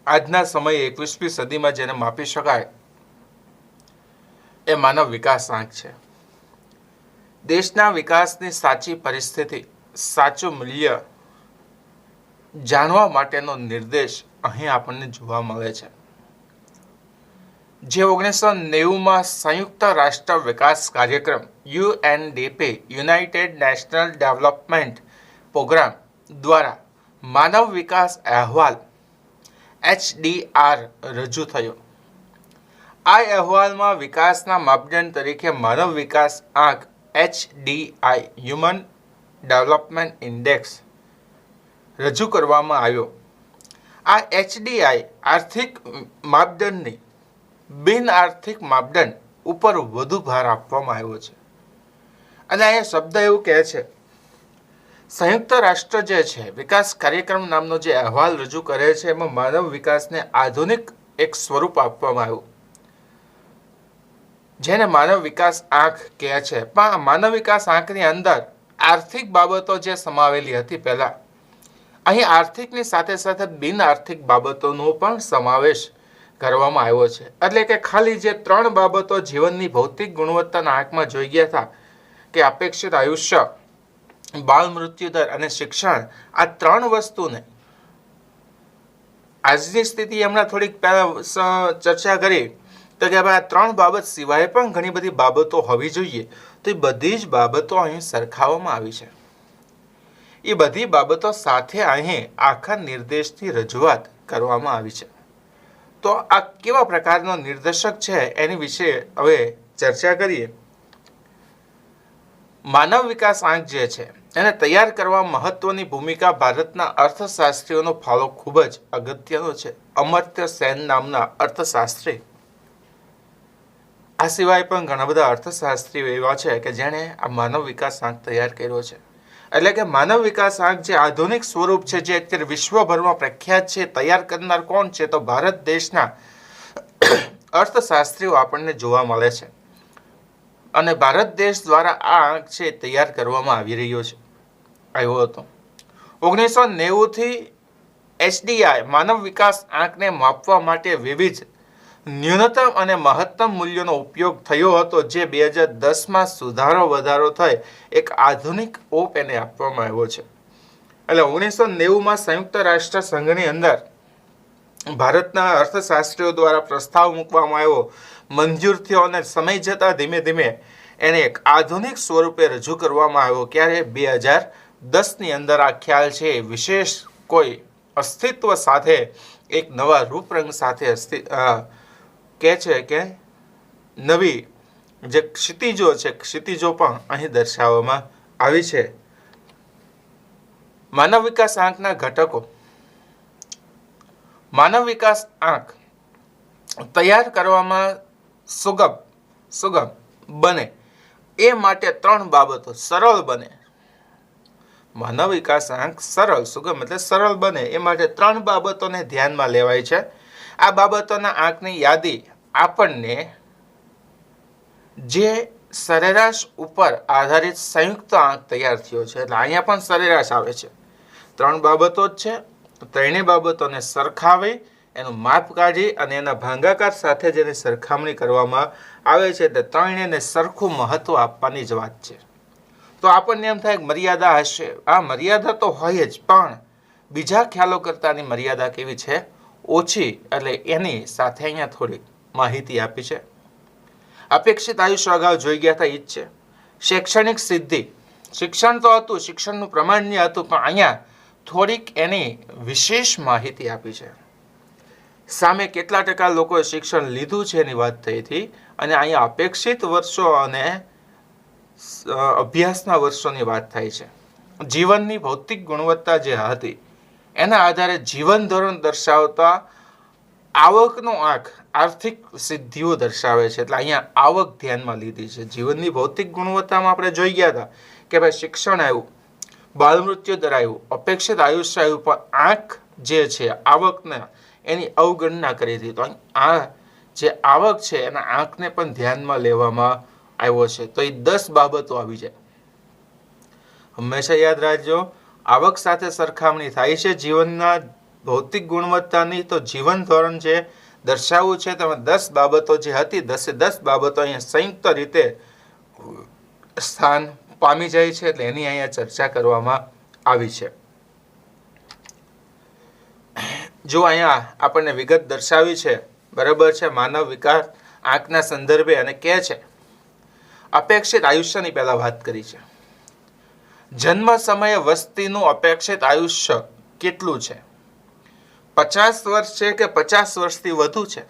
આજના સમયે 21મી સદીમાં જેને માપી શકાય એ માનવ વિકાસ આંક છે. દેશના વિકાસની સાચી પરિસ્થિતિ, સાચું મૂલ્ય જાણવા માટેનો નિર્દેશ અહીં આપણને જોવા મળે છે. જે 1990માં સંયુક્ત રાષ્ટ્ર વિકાસ કાર્યક્રમ UNDP, united national development programme દ્વારા માનવ વિકાસ અહેવાલ HDR રજૂ થયો. આ અહેવાલમાં વિકાસના માપદંડ તરીકે માનવ વિકાસ આંક HDI, હ્યુમન ડેવલપમેન્ટ ઇન્ડેક્સ રજૂ કરવામાં આવ્યો. આ HDI આર્થિક માપદંડની બિન આર્થિક માપદંડ ઉપર વધુ ભાર આપવામાં આવ્યો છે. અને અહીંયા શબ્દ એવું કહે છે, સંયુક્ત રાષ્ટ્ર જે છે વિકાસ કાર્યક્રમ નામનો જે અહેવાલ રજૂ કરે છે એમાં માનવ વિકાસને આધુનિક એક સ્વરૂપ આપવામાં આવ્યું, જેને માનવ વિકાસ આંક કહે છે. પણ માનવ વિકાસ આંકની અંદર આર્થિક બાબતો જે સમાવેલી હતી પહેલા, અહીં આર્થિકની સાથે સાથે બિન આર્થિક બાબતોનો પણ સમાવેશ કરવામાં આવ્યો છે. એટલે કે ખાલી જે 3 બાબતો જીવનની ભૌતિક ગુણવત્તાના આંકમાં જોઈ ગયા હતા કે અપેક્ષિત આયુષ્ય, બાળ મૃત્યુ દર અને શિક્ષણ, આ 3 વસ્તુને આજની સ્થિતિ હમણાં થોડીક પહેલા ચર્ચા કરી તો કે ભાઈ આ 3 બાબત સિવાય પણ ઘણી બધી બાબતો હોવી જોઈએ, તો એ બધી જ બાબતો અહીં સરખાવવામાં આવી છે. એ બધી બાબતો સાથે અહીં આખા નિર્દેશની રજૂઆત કરવામાં આવી છે. તો આ કેવા પ્રકારનો નિર્દેશક છે એની વિશે હવે ચર્ચા કરીએ. માનવ વિકાસ આંક જે છે એને તૈયાર કરવા મહત્વની ભૂમિકા ભારતના અર્થશાસ્ત્રીઓનો ફાળો ખૂબ જ અગત્યનો છે. અમર્ત્ય સેન નામના અર્થશાસ્ત્રી, આ સિવાય પણ ઘણા બધા અર્થશાસ્ત્રીઓ એવા છે કે જેણે આ માનવ વિકાસ આંક તૈયાર કર્યો છે. એટલે કે માનવ વિકાસ આંક જે આધુનિક સ્વરૂપ છે, જે અત્યારે વિશ્વભરમાં પ્રખ્યાત છે, તૈયાર કરનાર કોણ છે? તો ભારત દેશના અર્થશાસ્ત્રીઓ આપણને જોવા મળે છે. અને ભારત દેશ દ્વારા આ આંક છે તૈયાર કરવામાં આવી રહ્યો છે, આવ્યો હતો. 1990થી HDI માનવ વિકાસ આંકને માપવા માટે વિવિધ ન્યૂનતમ અને મહત્તમ મૂલ્યોનો ઉપયોગ થયો હતો, જે 2010માં સુધારો વધારો થઈ એક આધુનિક ઓપ એને આપવામાં આવ્યો છે. એટલે 1990માં સંયુક્ત રાષ્ટ્ર સંઘની અંદર ભારતના અર્થશાસ્ત્રીઓ દ્વારા પ્રસ્તાવ મૂકવામાં આવ્યો, મંજૂર થયો અને સમય જતાં ધીમે ધીમે એને એક આધુનિક સ્વરૂપે રજૂ કરવામાં આવ્યો. ક્યારે? 2010ની અંદર આ ખ્યાલ છે વિશેષ કોઈ અસ્તિત્વ સાથે, એક નવા રૂપરંગ સાથે કહે છે કે નવી જે ક્ષિતિજો છે, ક્ષિતિજો પણ અહીં દર્શાવવામાં આવી છે. માનવ વિકાસ આંકના ઘટકો. માનવ વિકાસ આંક તૈયાર કરવામાં સુગમ બને એ માટે 3 બાબતો સરળ બને. માનવ વિકાસ આંક સુગમ એટલે સરળ બને એ માટે 3 બાબતોને ધ્યાનમાં લેવાય છે. આ બાબતોના આંકની યાદી આપણને જે સરેરાશ ઉપર આધારિત સંયુક્ત આંક તૈયાર થયો છે, એટલે અહીંયા પણ સરેરાશ આવે છે. 3 બાબતો જ છે. ત્રણેય બાબતોને સરખાવી એનું માપ કાઢી અને એના ભાગાકાર સાથે જેની સરખામણી કરવામાં આવે છે, એટલે ત્રણેયને સરખું મહત્વ આપવાની જ વાત છે. તો આપણને એમ થાય કે મર્યાદા હશે. આ મર્યાદા તો હોય જ, પણ બીજા ખ્યાલો કરતાની મર્યાદા કેવી છે? ઓછી. એટલે એની સાથે અહીંયા થોડી માહિતી આપી છે. અપેક્ષિત આયુષ્ય અગાઉ જોઈ ગયા હતા, એ જ છે. શૈક્ષણિક સિદ્ધિ, શિક્ષણ તો હતું, શિક્ષણનું પ્રમાણ હતું, પણ અહીંયા થોડીક એની વિશેષ માહિતી આપી છે. સામે કેટલા ટકા લોકોએ શિક્ષણ લીધું છે એની વાત થઈ હતી, અને અહીંયા અપેક્ષિત વર્ષો અને અભ્યાસના વર્ષોની વાત થાય છે. જીવનની ભૌતિક ગુણવત્તા જે હતી એના આધારે જીવન ધોરણ દર્શાવતા આવકનો આંક આર્થિક સિદ્ધિઓ દર્શાવે છે. એટલે અહીંયા આવક ધ્યાનમાં લીધી છે. જીવનની ભૌતિક ગુણવત્તામાં આપણે જોઈ ગયા હતા કે ભાઈ શિક્ષણ આવ્યું, બાળ મૃત્યુ દર આવ્યું, અપેક્ષિત આયુષ્ય આવ્યું, પણ આંક જે છે આવકને એની અવગણના કરી હતી. તો આ જે આવક છે એના આંકને પણ ધ્યાનમાં લેવામાં આવ્યો છે. તો એ 10 બાબતો આવી જાય. હંમેશા યાદ રાખજો, આવક સાથે સરખામણી થાય છે જીવનના ભૌતિક ગુણવત્તાની. તો જીવન ધોરણ જે દર્શાવવું છે તમે 10 બાબતો જે હતી, 10 બાબતો અહીંયા સંયુક્ત રીતે સ્થાન પામી જાય છે. એટલે એની અહીંયા ચર્ચા કરવામાં આવી છે. જો અહીંયા આપણને વિગત દર્શાવી છે, બરાબર છે, માનવ વિકાસ આંકના સંદર્ભે, અને કહે છે અપેક્ષિત આયુષ્યની પહેલા વાત કરી છે. જન્મ સમયે વસ્તીનું અપેક્ષિત આયુષ્ય કેટલું છે? 50 વર્ષ છે કે 50 વર્ષથી વધુ છે?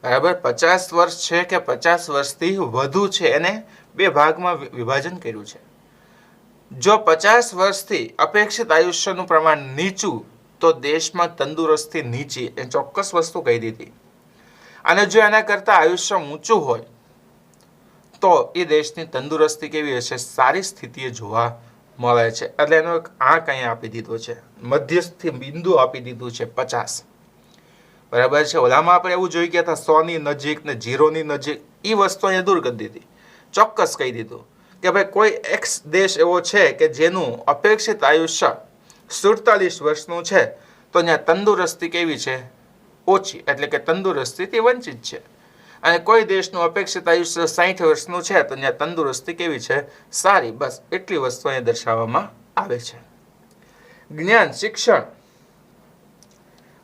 બરાબર, 50 વર્ષ છે કે 50 વર્ષથી વધુ છે, એને 2 ભાગમાં વિભાજન કર્યું છે. જો 50 વર્ષથી અપેક્ષિત આયુષ્યનું પ્રમાણ નીચું, તો દેશમાં તંદુરસ્તી નીચી, એ ચોક્કસ વસ્તુ કહી દીધી. અને જો એના કરતાં આયુષ્ય ઊંચું હોય તો એ દેશની તંદુરસ્તી કેવી હશે? સારી સ્થિતિએ જોવા મળે છે. એટલે એનો એક આંક અહીંયા આપી દીધો છે, મધ્યસ્થી બિંદુ આપી દીધું છે 50. બરાબર છે. ઓલામાં આપણે એવું જોઈ ગયા હતા 100ની નજીક ને 0ની નજીક, એ વસ્તુ અહીંયા દૂર કરી દીધી. ચોક્કસ કહી દીધું કે ભાઈ કોઈ એક્સ દેશ એવો છે કે જેનું અપેક્ષિત આયુષ્ય 47 વર્ષનું છે, તો ત્યાં તંદુરસ્તી કેવી છે? ઓછી. એટલે કે તંદુરસ્તીથી વંચિત છે. અને કોઈ દેશનું અપેક્ષિત આયુષ્ય 60 વર્ષનું છે, તો ત્યાં તંદુરસ્તી કેવી છે? સારી. બસ એટલી વસ્તુ અહીંયા દર્શાવવામાં આવે છે. જ્ઞાન, શિક્ષણ,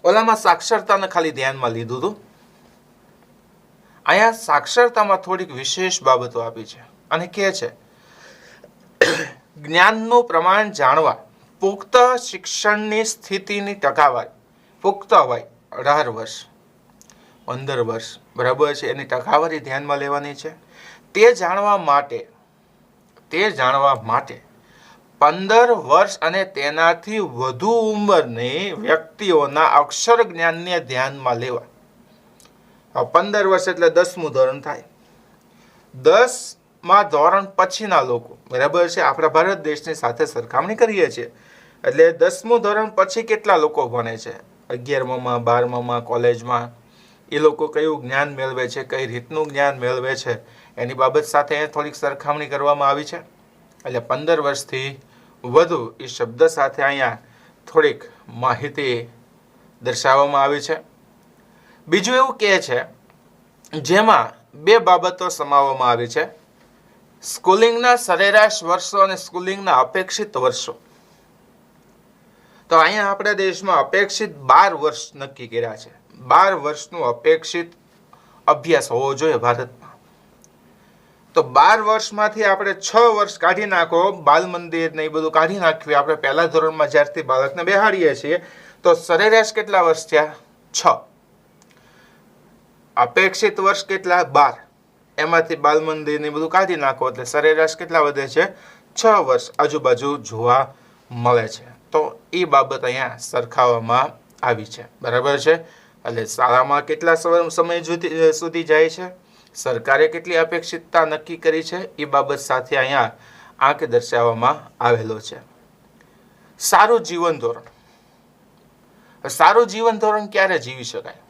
ઓલામાં સાક્ષરતાને ખાલી ધ્યાનમાં લીધું હતું. અહીંયા સાક્ષરતામાં થોડીક વિશેષ બાબતો આપી છે અને કહે છે જ્ઞાનનું પ્રમાણ જાણવા પુખ્ત શિક્ષણની સ્થિતિની ટકાવારી પુખ્ત હોય 18 વર્ષ 15 વર્ષ બરાબર છે એની ટકાવારી ધ્યાનમાં લેવાની છે. તે જાણવા માટે 15 વર્ષ અને તેનાથી વધુ ઉંમરની વ્યક્તિઓના અક્ષર જ્ઞાનને ધ્યાનમાં લેવા. 15 વર્ષ એટલે 10મું ધોરણ થાય. 10મા ધોરણ પછીના લોકો બરાબર છે આપણા ભારત દેશની સાથે સરખામણી કરીએ છીએ એટલે 10મું ધોરણ પછી કેટલા લોકો ભણે છે 11મામાં 12મામાં કોલેજમાં એ લોકો કયું જ્ઞાન મેળવે છે કઈ રીતનું જ્ઞાન મેળવે છે એની બાબત સાથે થોડીક સરખામણી કરવામાં આવી છે. એટલે 15 વર્ષથી વધુ એ શબ્દ સાથે અહીંયા થોડીક માહિતી દર્શાવવામાં આવી છે. બીજું એવું કહે છે જેમાં 2 બાબતો સમાવવામાં આવી છે સ્કૂલિંગના સરેરાશ વર્ષો અને સ્કૂલિંગના અપેક્ષિત વર્ષો. તો અહીંયા આપણા દેશમાં અપેક્ષિત 12 વર્ષ નક્કી કર્યા છે. 12 વર્ષનું અપેક્ષિત અભ્યાસ હોવો જોઈએ ભારતમાં. તો 12 વર્ષમાંથી આપણે 6 વર્ષ કાઢી નાખો બાલ મંદિર ને એ બધું કાઢી નાખીએ આપણે પહેલા ધોરણમાં જ્યારથી બાળકને બેહાડીએ છીએ તો સરેરાશ કેટલા વર્ષ થયા 6. અપેક્ષિત વર્ષ કેટલા 12 એમાંથી બાલ મંદિર ને બધું કાઢી નાખો એટલે સરેરાશ કેટલા વધે છે 6 વર્ષ આજુબાજુ જોવા મળે છે. તો એ બાબત અહીંયા સરખાવવામાં આવી છે બરાબર છે. એટલે શાળામાં કેટલા સમય સુધી જાય છે સરકારે કેટલી અપેક્ષિતતા નક્કી કરી છે એ બાબત સાથે અહીંયા આંક દર્શાવવામાં આવેલો છે. સારું જીવન ધોરણ. સારું જીવન ધોરણ ક્યારે જીવી શકાય?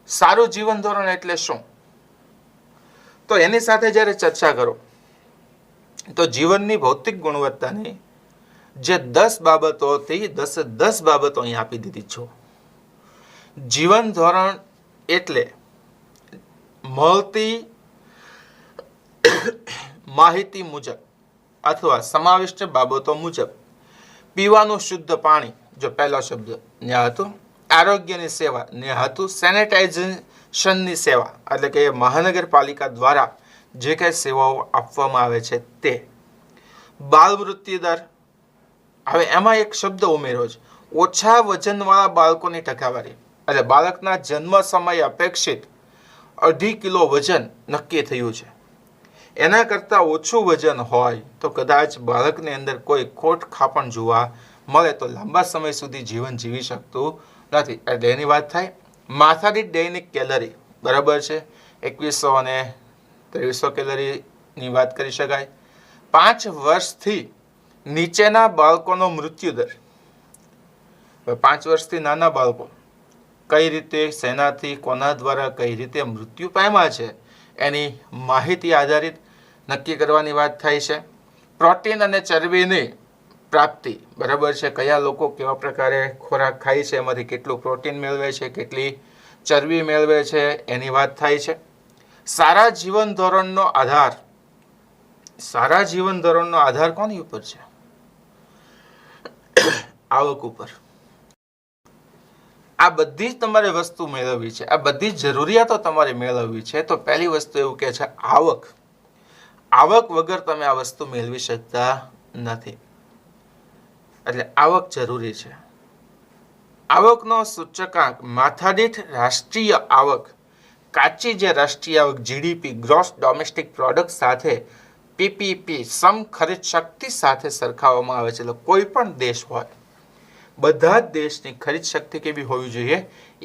સારું જીવન ધોરણ એટલે શું? તો એની સાથે જ્યારે ચર્ચા કરો તો જીવનની ભૌતિક ગુણવત્તાની જે 10 બાબતો હતી 10 બાબતો અહીં આપી દીધી છો. જીવન ધોરણ એટલે મળતી માહિતી મુજબ અથવા સમાવિષ્ટ બાબતો મુજબ પીવાનું શુદ્ધ પાણી જો પહેલો શબ્દ ન્યા હતો. આરોગ્યની સેવા ન્યા હતું. સેનેટાઇઝેશનની સેવા એટલે કે મહાનગરપાલિકા દ્વારા જે કંઈ સેવાઓ આપવામાં આવે છે તે. બાળ મૃત્યુ દર હવે એમાં એક શબ્દ ઉમેરો છે ઓછા વજનવાળા બાળકોની ટકાવારી એટલે બાળકના જન્મ સમયે અપેક્ષિત 2.5 કિલો વજન નક્કી થયું છે. એના કરતાં ઓછું વજન હોય તો કદાચ બાળકની અંદર કોઈ ખોટ ખાપણ જોવા મળે તો લાંબા સમય સુધી જીવન જીવી શકતું નથી. એટલે એની વાત થાય. માથાદીઠ દૈનિક કેલરી બરાબર છે 2100 અને 2300 કેલરીની વાત કરી શકાય. 5 વર્ષથી નીચેના બાળકોનો મૃત્યુ દર 5 વર્ષથી નાના બાળકો કઈ રીતે શેનાથી કોના દ્વારા કઈ રીતે મૃત્યુ પામ્યા છે એની માહિતી આધારિત નક્કી કરવાની વાત થાય છે. પ્રોટીન અને ચરબીની પ્રાપ્તિ બરાબર છે કયા લોકો કેવા પ્રકારે ખોરાક ખાય છે એમાંથી કેટલું પ્રોટીન મેળવે છે કેટલી ચરબી મેળવે છે એની વાત થાય છે. સારા જીવન ધોરણનો આધાર કોની ઉપર છે? આવક ઉપર. આ બધી જ તમારે વસ્તુ મેળવવી છે. આ બધી જરૂરિયાતો તમારે મેળવવી છે તો પહેલી વસ્તુ એવું કે છે આવક. આવક વગર તમે આ વસ્તુ મેળવી શકતા નથી. એટલે આવક જરૂરી છે. આવકનો સૂચકાંક માથાદીઠ રાષ્ટ્રીય આવક કાચી જે રાષ્ટ્રીય આવક જીડીપી ગ્રોસ ડોમેસ્ટિક પ્રોડક્ટ સાથે પીપીપી સમ ખરીદ શક્તિ સાથે સરખાવવામાં આવે છે. એટલે કોઈ પણ દેશ હોય બધા જ દેશની ખરીદ શક્તિ કેવી હોવી જોઈએ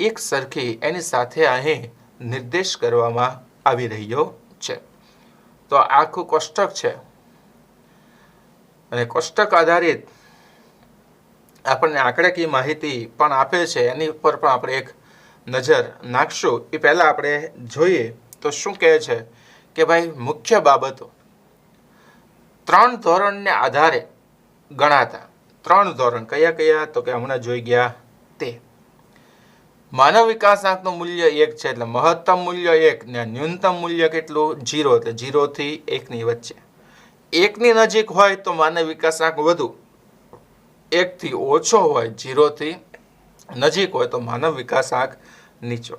એક સરખી એની સાથે અહીં નિર્દેશ કરવામાં આવી રહ્યો છે. તો આખું કોષ્ટક છે અને કોષ્ટક આધારિત આપણને આંકડાકીય માહિતી પણ આપે છે એની ઉપર પણ આપણે એક નજર નાખશું. એ પહેલાં આપણે જોઈએ તો શું કહે છે કે ભાઈ મુખ્ય બાબતો 3 ધોરણને આધારે ગણાતા 3 ધોરણ કયા તો કે હમણાં જોઈ ગયા તે. માનવ વિકાસાંકનું મૂલ્ય 1 છે એટલે મહત્તમ મૂલ્ય 1 ને ન્યૂનતમ મૂલ્ય કેટલું 0 એટલે 0 થી 1 ની વચ્ચે. 1 ની નજીક હોય તો માનવ વિકાસાંક વધુ, 1 થી ઓછો હોય 0 થી નજીક હોય તો માનવ વિકાસાંક નીચો.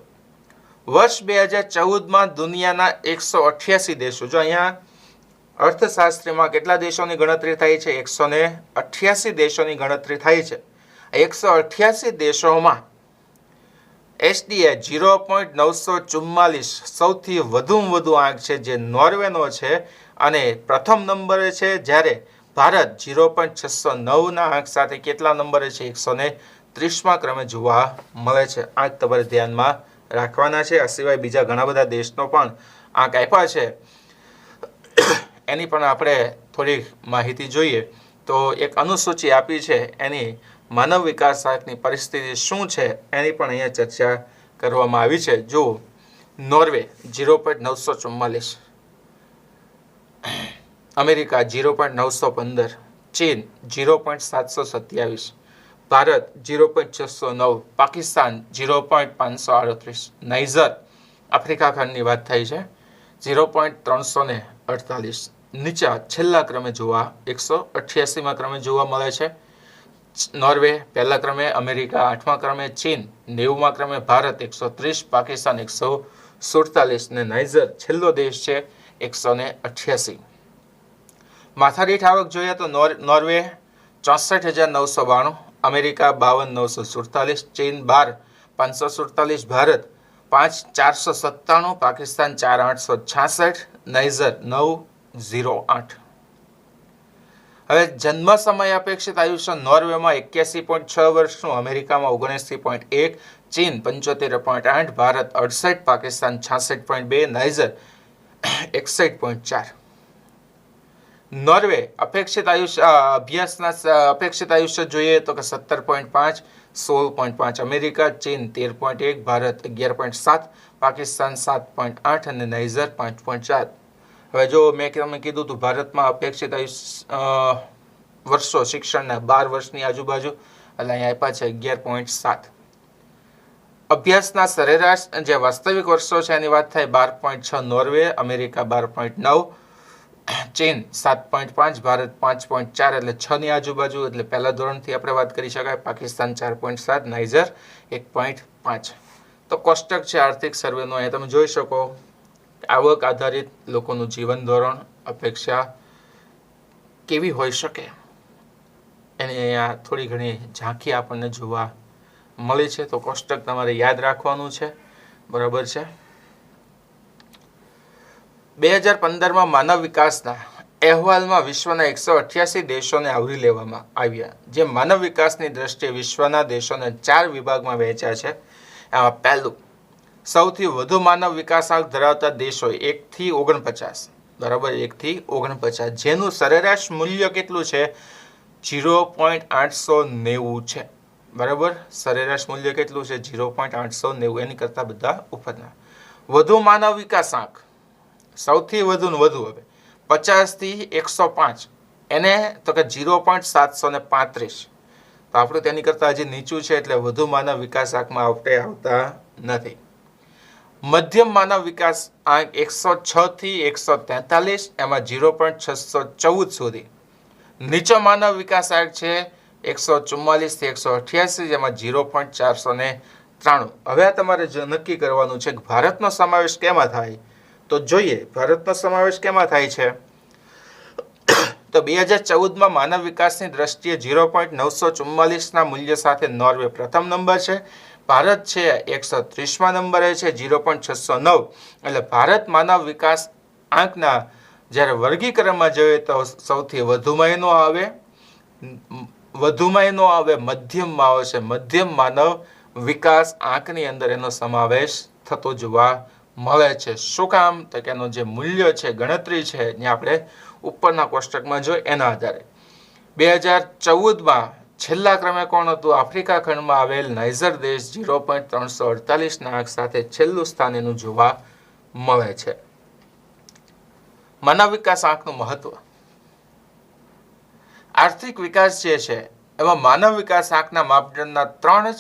વર્ષ 2014માં દુનિયાના 188 દેશો, જો અહીંયા અર્થશાસ્ત્રમાં કેટલા દેશોની ગણતરી થાય છે? 188 દેશોની ગણતરી થાય છે. 188 દેશોમાં એસડીએ 0.944 સૌથી વધુ આંક છે, જે નોર્વેનો છે, અને પ્રથમ નંબરે છે. જ્યારે ભારત 0.609ના આંક સાથે કેટલા નંબરે છે? 130મા ક્રમે જોવા મળે છે. આંક તમારે ધ્યાનમાં રાખવાના છે. આ સિવાય બીજા ઘણા બધા દેશનો પણ આંક આપ્યા છે, એની પણ આપણે થોડી માહિતી જોઈએ. તો એક અનુસૂચિ આપી છે, એની માનવ વિકાસ આંકની પરિસ્થિતિ શું છે એની પણ અહીંયા ચર્ચા કરવામાં આવી છે. જો નોર્વે 0.944, અમેરિકા 0.915, ચીન 0.727, ભારત 0.609, પાકિસ્તાન 0.538, નાઇજર આફ્રિકા ખંડની વાત થઈ છે 0.348. નીચા છેલ્લા ક્રમે જોવા 188મા ક્રમે જોવા મળે છે. નોર્વે પહેલા ક્રમે, અમેરિકા 8મા ક્રમે, ચીન 90મા ક્રમે, ભારત 130, પાકિસ્તાન 147 ને નાઇજર છેલ્લો દેશ છે 188. માથાદીઠ આવક જોઈએ તો નોર્વે 64,992, અમેરિકા 52,947, ચીન 12,547, ભારત 5,497, પાકિસ્તાન 4,866, નાઇજર 9,08. હવે જન્મ સમય અપેક્ષિત આયુષ્ય નોર્વેમાં 81.6 વર્ષનું, અમેરિકામાં 79.1, ચીન 75.8, ભારત 68, પાકિસ્તાન 66.2, નાઇજર 61.4. નોર્વે અપેક્ષિત આયુષ્ય અભ્યાસના અપેક્ષિત આયુષ્ય જોઈએ તો કે 17.5, 16.5, અમેરિકા, ચીન 13.1, ભારત 11.7, પાકિસ્તાન 7.8 અને નાઇજર 5.4. હવે જો મેં તમને કીધું હતું ભારતમાં અપેક્ષિત વર્ષો શિક્ષણના 12 વર્ષની આજુબાજુ, એટલે અહીંયા આપ્યા છે 11.7. અભ્યાસના સરેરાશ જે વાસ્તવિક વર્ષો છે એની વાત થાય 12.6 નોર્વે, અમેરિકા 12.9, ચીન 7.5, ભારત 5.4 એટલે 6ની આજુબાજુ, એટલે પહેલા ધોરણથી આપણે વાત કરી શકાય. પાકિસ્તાન 4.7, નાઇજર 1.5. તો કોષ્ટક છે આર્થિક સર્વેનો, અહીંયા તમે જોઈ શકો આવક આધારિત લોકોનું જીવન ધોરણ અપેક્ષા કેવી હોઈ શકે એની અહીંયા થોડી ઘણી ઝાંખી આપણને જોવા મળી છે. તો કોષ્ટક તમારે યાદ રાખવાનું છે, બરાબર છે. 2015માં માનવ વિકાસના અહેવાલમાં વિશ્વના 188 દેશોને આવરી લેવામાં આવ્યા, જે માનવ વિકાસની દ્રષ્ટિએ વિશ્વના દેશોને 4 વિભાગમાં વહેંચ્યા છે. આમાં પહેલું, સૌથી વધુ માનવ વિકાસાંક ધરાવતા દેશો 1 થી 49, બરાબર, 1 થી 49, જેનું સરેરાશ મૂલ્ય કેટલું છે? 0.890 છે, બરાબર. સરેરાશ મૂલ્ય કેટલું છે? 0.890, એની કરતાં બધા ઉપરના. વધુ માનવ વિકાસાંક સૌથી વધુ હવે 50 થી 105, એને તો કે 0.735, તો આપણું તેની કરતાં હજી નીચું છે, એટલે વધુ માનવ વિકાસાંકમાં આપણે આવતા નથી. મધ્યમ માનવ વિકાસ આંક 106 થી 143, એમાં 0.614 સુધી. નીચો માનવ વિકાસ આંક છે 144 થી 188, જેમાં 0.493. હવે તમારે નક્કી કરવાનું છે કે ભારતનો સમાવેશ કેમાં થાય. તો જોઈએ ભારતનો સમાવેશ કેમાં થાય છે. તો 2014માં માનવ વિકાસની દ્રષ્ટિએ 0.944ના મૂલ્ય સાથે નોર્વે પ્રથમ નંબર છે. ભારત છે 130મા નંબરે છે 0.609. એટલે ભારત માનવ વિકાસ આંકના જ્યારે વર્ગીકરણમાં જોઈએ તો સૌથી વધુમાં એનો આવે, મધ્યમમાં આવે છે. મધ્યમ માનવ વિકાસ આંકની અંદર એનો સમાવેશ થતો જોવા મળે છે. શું કામ? તો કે એનો જે મૂલ્ય છે, ગણતરી છે, ત્યાં આપણે ઉપરના કોષ્ટકમાં જોઈએ એના આધારે. 2014માં છેલ્લા ક્રમે કોણ હતું? આફ્રિકા ખંડમાં આવેલ નાઇજર દેશ 0.348ના આંક સાથે છેલ્લું સ્થાન એનું જોવા મળે છે. માનવ વિકાસ આંકનું મહત્વ. આર્થિક વિકાસ જે છે એમાં માનવ વિકાસ આંકના માપદંડના 3 જ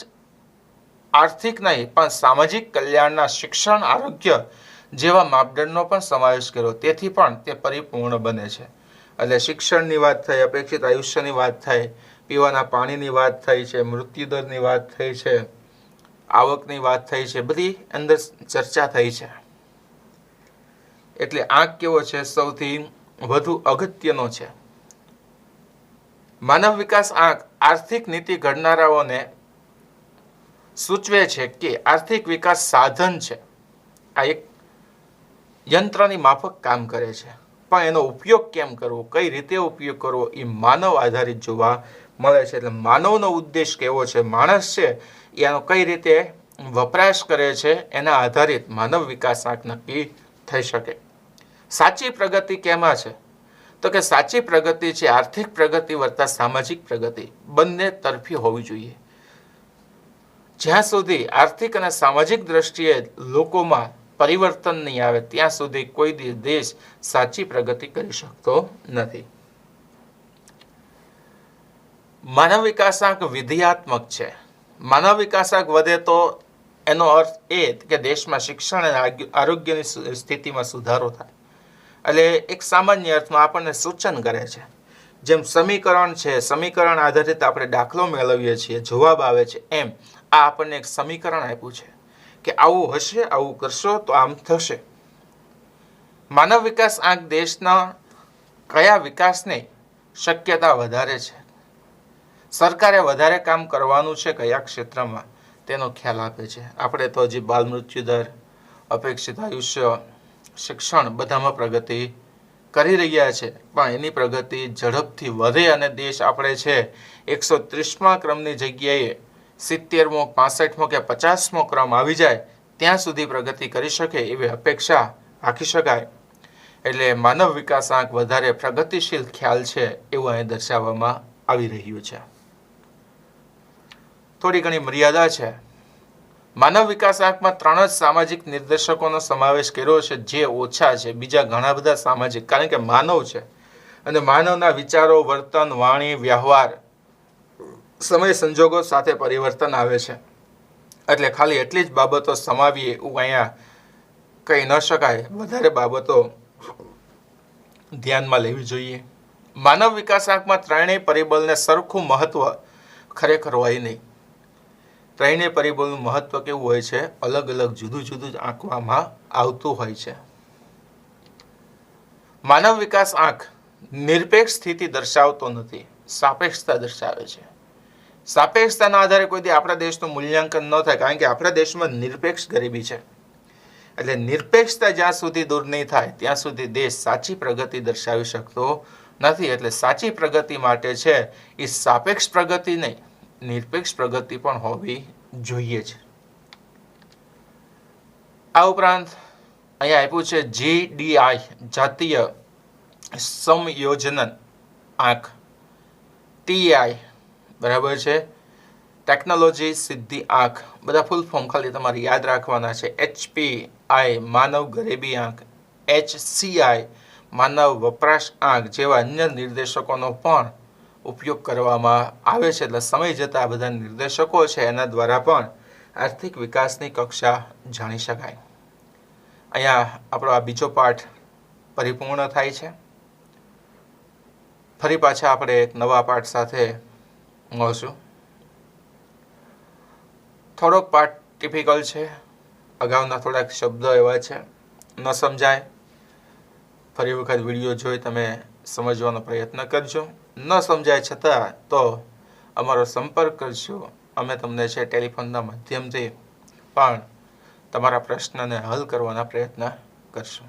આર્થિક નહીં પણ સામાજિક કલ્યાણના, શિક્ષણ, આરોગ્ય જેવા માપદંડનો પણ સમાવેશ કર્યો, તેથી પણ તે પરિપૂર્ણ બને છે. એટલે શિક્ષણની વાત થઈ, અપેક્ષિત આયુષ્યની વાત થઈ, પીવાના પાણીની વાત થઈ છે, મૃત્યુદરની વાત થઈ છે, આવકની વાત થઈ છે, બધી અંદર ચર્ચા થઈ છે. એટલે આંક કેવો છે? સૌથી વધુ અગત્યનો છે. માનવ વિકાસ આંક આર્થિક નીતિ ઘડનારાઓને સૂચવે છે કે આર્થિક વિકાસ સાધન છે. આ એક યંત્રની માફક કામ કરે છે, પણ એનો ઉપયોગ કેમ કરવો, કઈ રીતે ઉપયોગ કરવો, એ માનવ આધારિત જોવા મળે છે. એટલે માનવનો ઉદ્દેશ કેવો છે, માણસ છે એનો કઈ રીતે વપરાશ કરે છે, એના આધારિત માનવ વિકાસ આંક નક્કી થઈ શકે. સાચી પ્રગતિ કેમાં છે? તો કે સાચી પ્રગતિ છે આર્થિક પ્રગતિ વત્તા સામાજિક પ્રગતિ બંને તરફી હોવી જોઈએ. જ્યાં સુધી આર્થિક અને સામાજિક દ્રષ્ટિએ લોકોમાં પરિવર્તન નહીં આવે ત્યાં સુધી કોઈ દેશ સાચી પ્રગતિ કરી શકતો નથી. માનવ વિકાસાંક વિધેયાત્મક છે. માનવ વિકાસાંક વધે તો એનો અર્થ એ કે દેશમાં શિક્ષણ અને આરોગ્યની સ્થિતિમાં સુધારો થાય. એટલે એક સામાન્ય અર્થમાં આપણને સૂચન કરે છે. જેમ સમીકરણ છે, સમીકરણ આધારિત આપણે દાખલો મેળવીએ છીએ, જવાબ આવે છે, એમ આ આપણને એક સમીકરણ આપ્યું છે કે આવું હશે, આવું કરશો તો આમ થશે. માનવ વિકાસ આંક દેશના કયા વિકાસની શક્યતા વધારે છે, સરકારે વધારે કામ કરવાનું છે કયા ક્ષેત્રમાં, તેનો ખ્યાલ આપે છે. આપણે તો હજી બાલ મૃત્યુ દર, અપેક્ષિત આયુષ્ય, શિક્ષણ બધામાં પ્રગતિ કરી રહ્યા છે, પણ એની પ્રગતિ ઝડપથી વધે અને દેશ આપણે છે 130મા ક્રમની જગ્યાએ 70મો, 65મો કે 50મો ક્રમ આવી જાય ત્યાં સુધી પ્રગતિ કરી શકે એવી અપેક્ષા રાખી શકાય. એટલે માનવ વિકાસ આંક વધારે પ્રગતિશીલ ખ્યાલ છે એવું અહીં દર્શાવવામાં આવી રહ્યું છે. થોડી ઘણી મર્યાદા છે. માનવ વિકાસ આંકમાં 3 જ સામાજિક નિર્દેશકોનો સમાવેશ કર્યો છે જે ઓછા છે. બીજા ઘણા બધા સામાજિક, કારણ કે માનવ છે અને માનવના વિચારો, વર્તન, વાણી, વ્યવહાર સમય સંજોગો સાથે પરિવર્તન આવે છે. એટલે ખાલી એટલી જ બાબતો સમાવીએ એવું અહીંયા કહી ન શકાય. વધારે બાબતો ધ્યાનમાં લેવી જોઈએ. માનવ વિકાસ આંકમાં ત્રણેય પરિબળને સરખું મહત્વ ખરેખર હોય નહીં. ત્રણેય પરિબળનું મહત્વ કેવું હોય છે? અલગ અલગ, જુદું જુદું જ આંકવામાં આવતું હોય છે. માનવ વિકાસ આંક નિરપેક્ષ સ્થિતિ દર્શાવતો નથી, સાપેક્ષતા દર્શાવે છે. સાપેક્ષતાના આધારે કોઈ દી આપણા દેશનું મૂલ્યાંકન ન થાય, કારણ કે આપણા દેશમાં નિરપેક્ષ ગરીબી છે. એટલે નિરપેક્ષતા જ્યાં સુધી દૂર નહીં થાય ત્યાં સુધી દેશ સાચી પ્રગતિ દર્શાવી શકતો નથી. એટલે સાચી પ્રગતિ માટે છે એ સાપેક્ષ પ્રગતિ નહીં, નિરપેક્ષ પ્રગતિ પણ હોવી જોઈએ છે. આ ઉપરાંત અહીંયા આપ્યું છે GDI, જાતીય સમયોજન આંક, TI બરાબર છે, ટેકનોલોજી સિદ્ધિ આંક, બધા ફૂલ ફોર્મ ખાલી તમારે યાદ રાખવાના છે. HPI માનવ ગરીબી આંક, HCI માનવ વપરાશ આંક જેવા અન્ય નિર્દેશકોનો પણ ઉપયોગ કરવામાં આવે છે. એટલે સમય જતાં આ બધા નિર્દેશકો છે એના દ્વારા પણ આર્થિક વિકાસની કક્ષા જાણી શકાય. અહીંયા આપણો આ બીજો પાઠ પરિપૂર્ણ થાય છે. ફરી પાછા આપણે એક નવા પાઠ સાથે મળશું. થોડોક પાઠ ટિપિકલ છે, અગાઉના થોડાક શબ્દો એવા છે, ન સમજાય. ફરી વખત વિડીયો જોઈ તમે સમજવાનો પ્રયત્ન કરજો. ન સમજાય છતાં તો અમારો સંપર્ક કરજો. અમે તમને છે ટેલિફોનના માધ્યમથી પણ તમારા પ્રશ્નને હલ કરવાના પ્રયત્ન કરશું.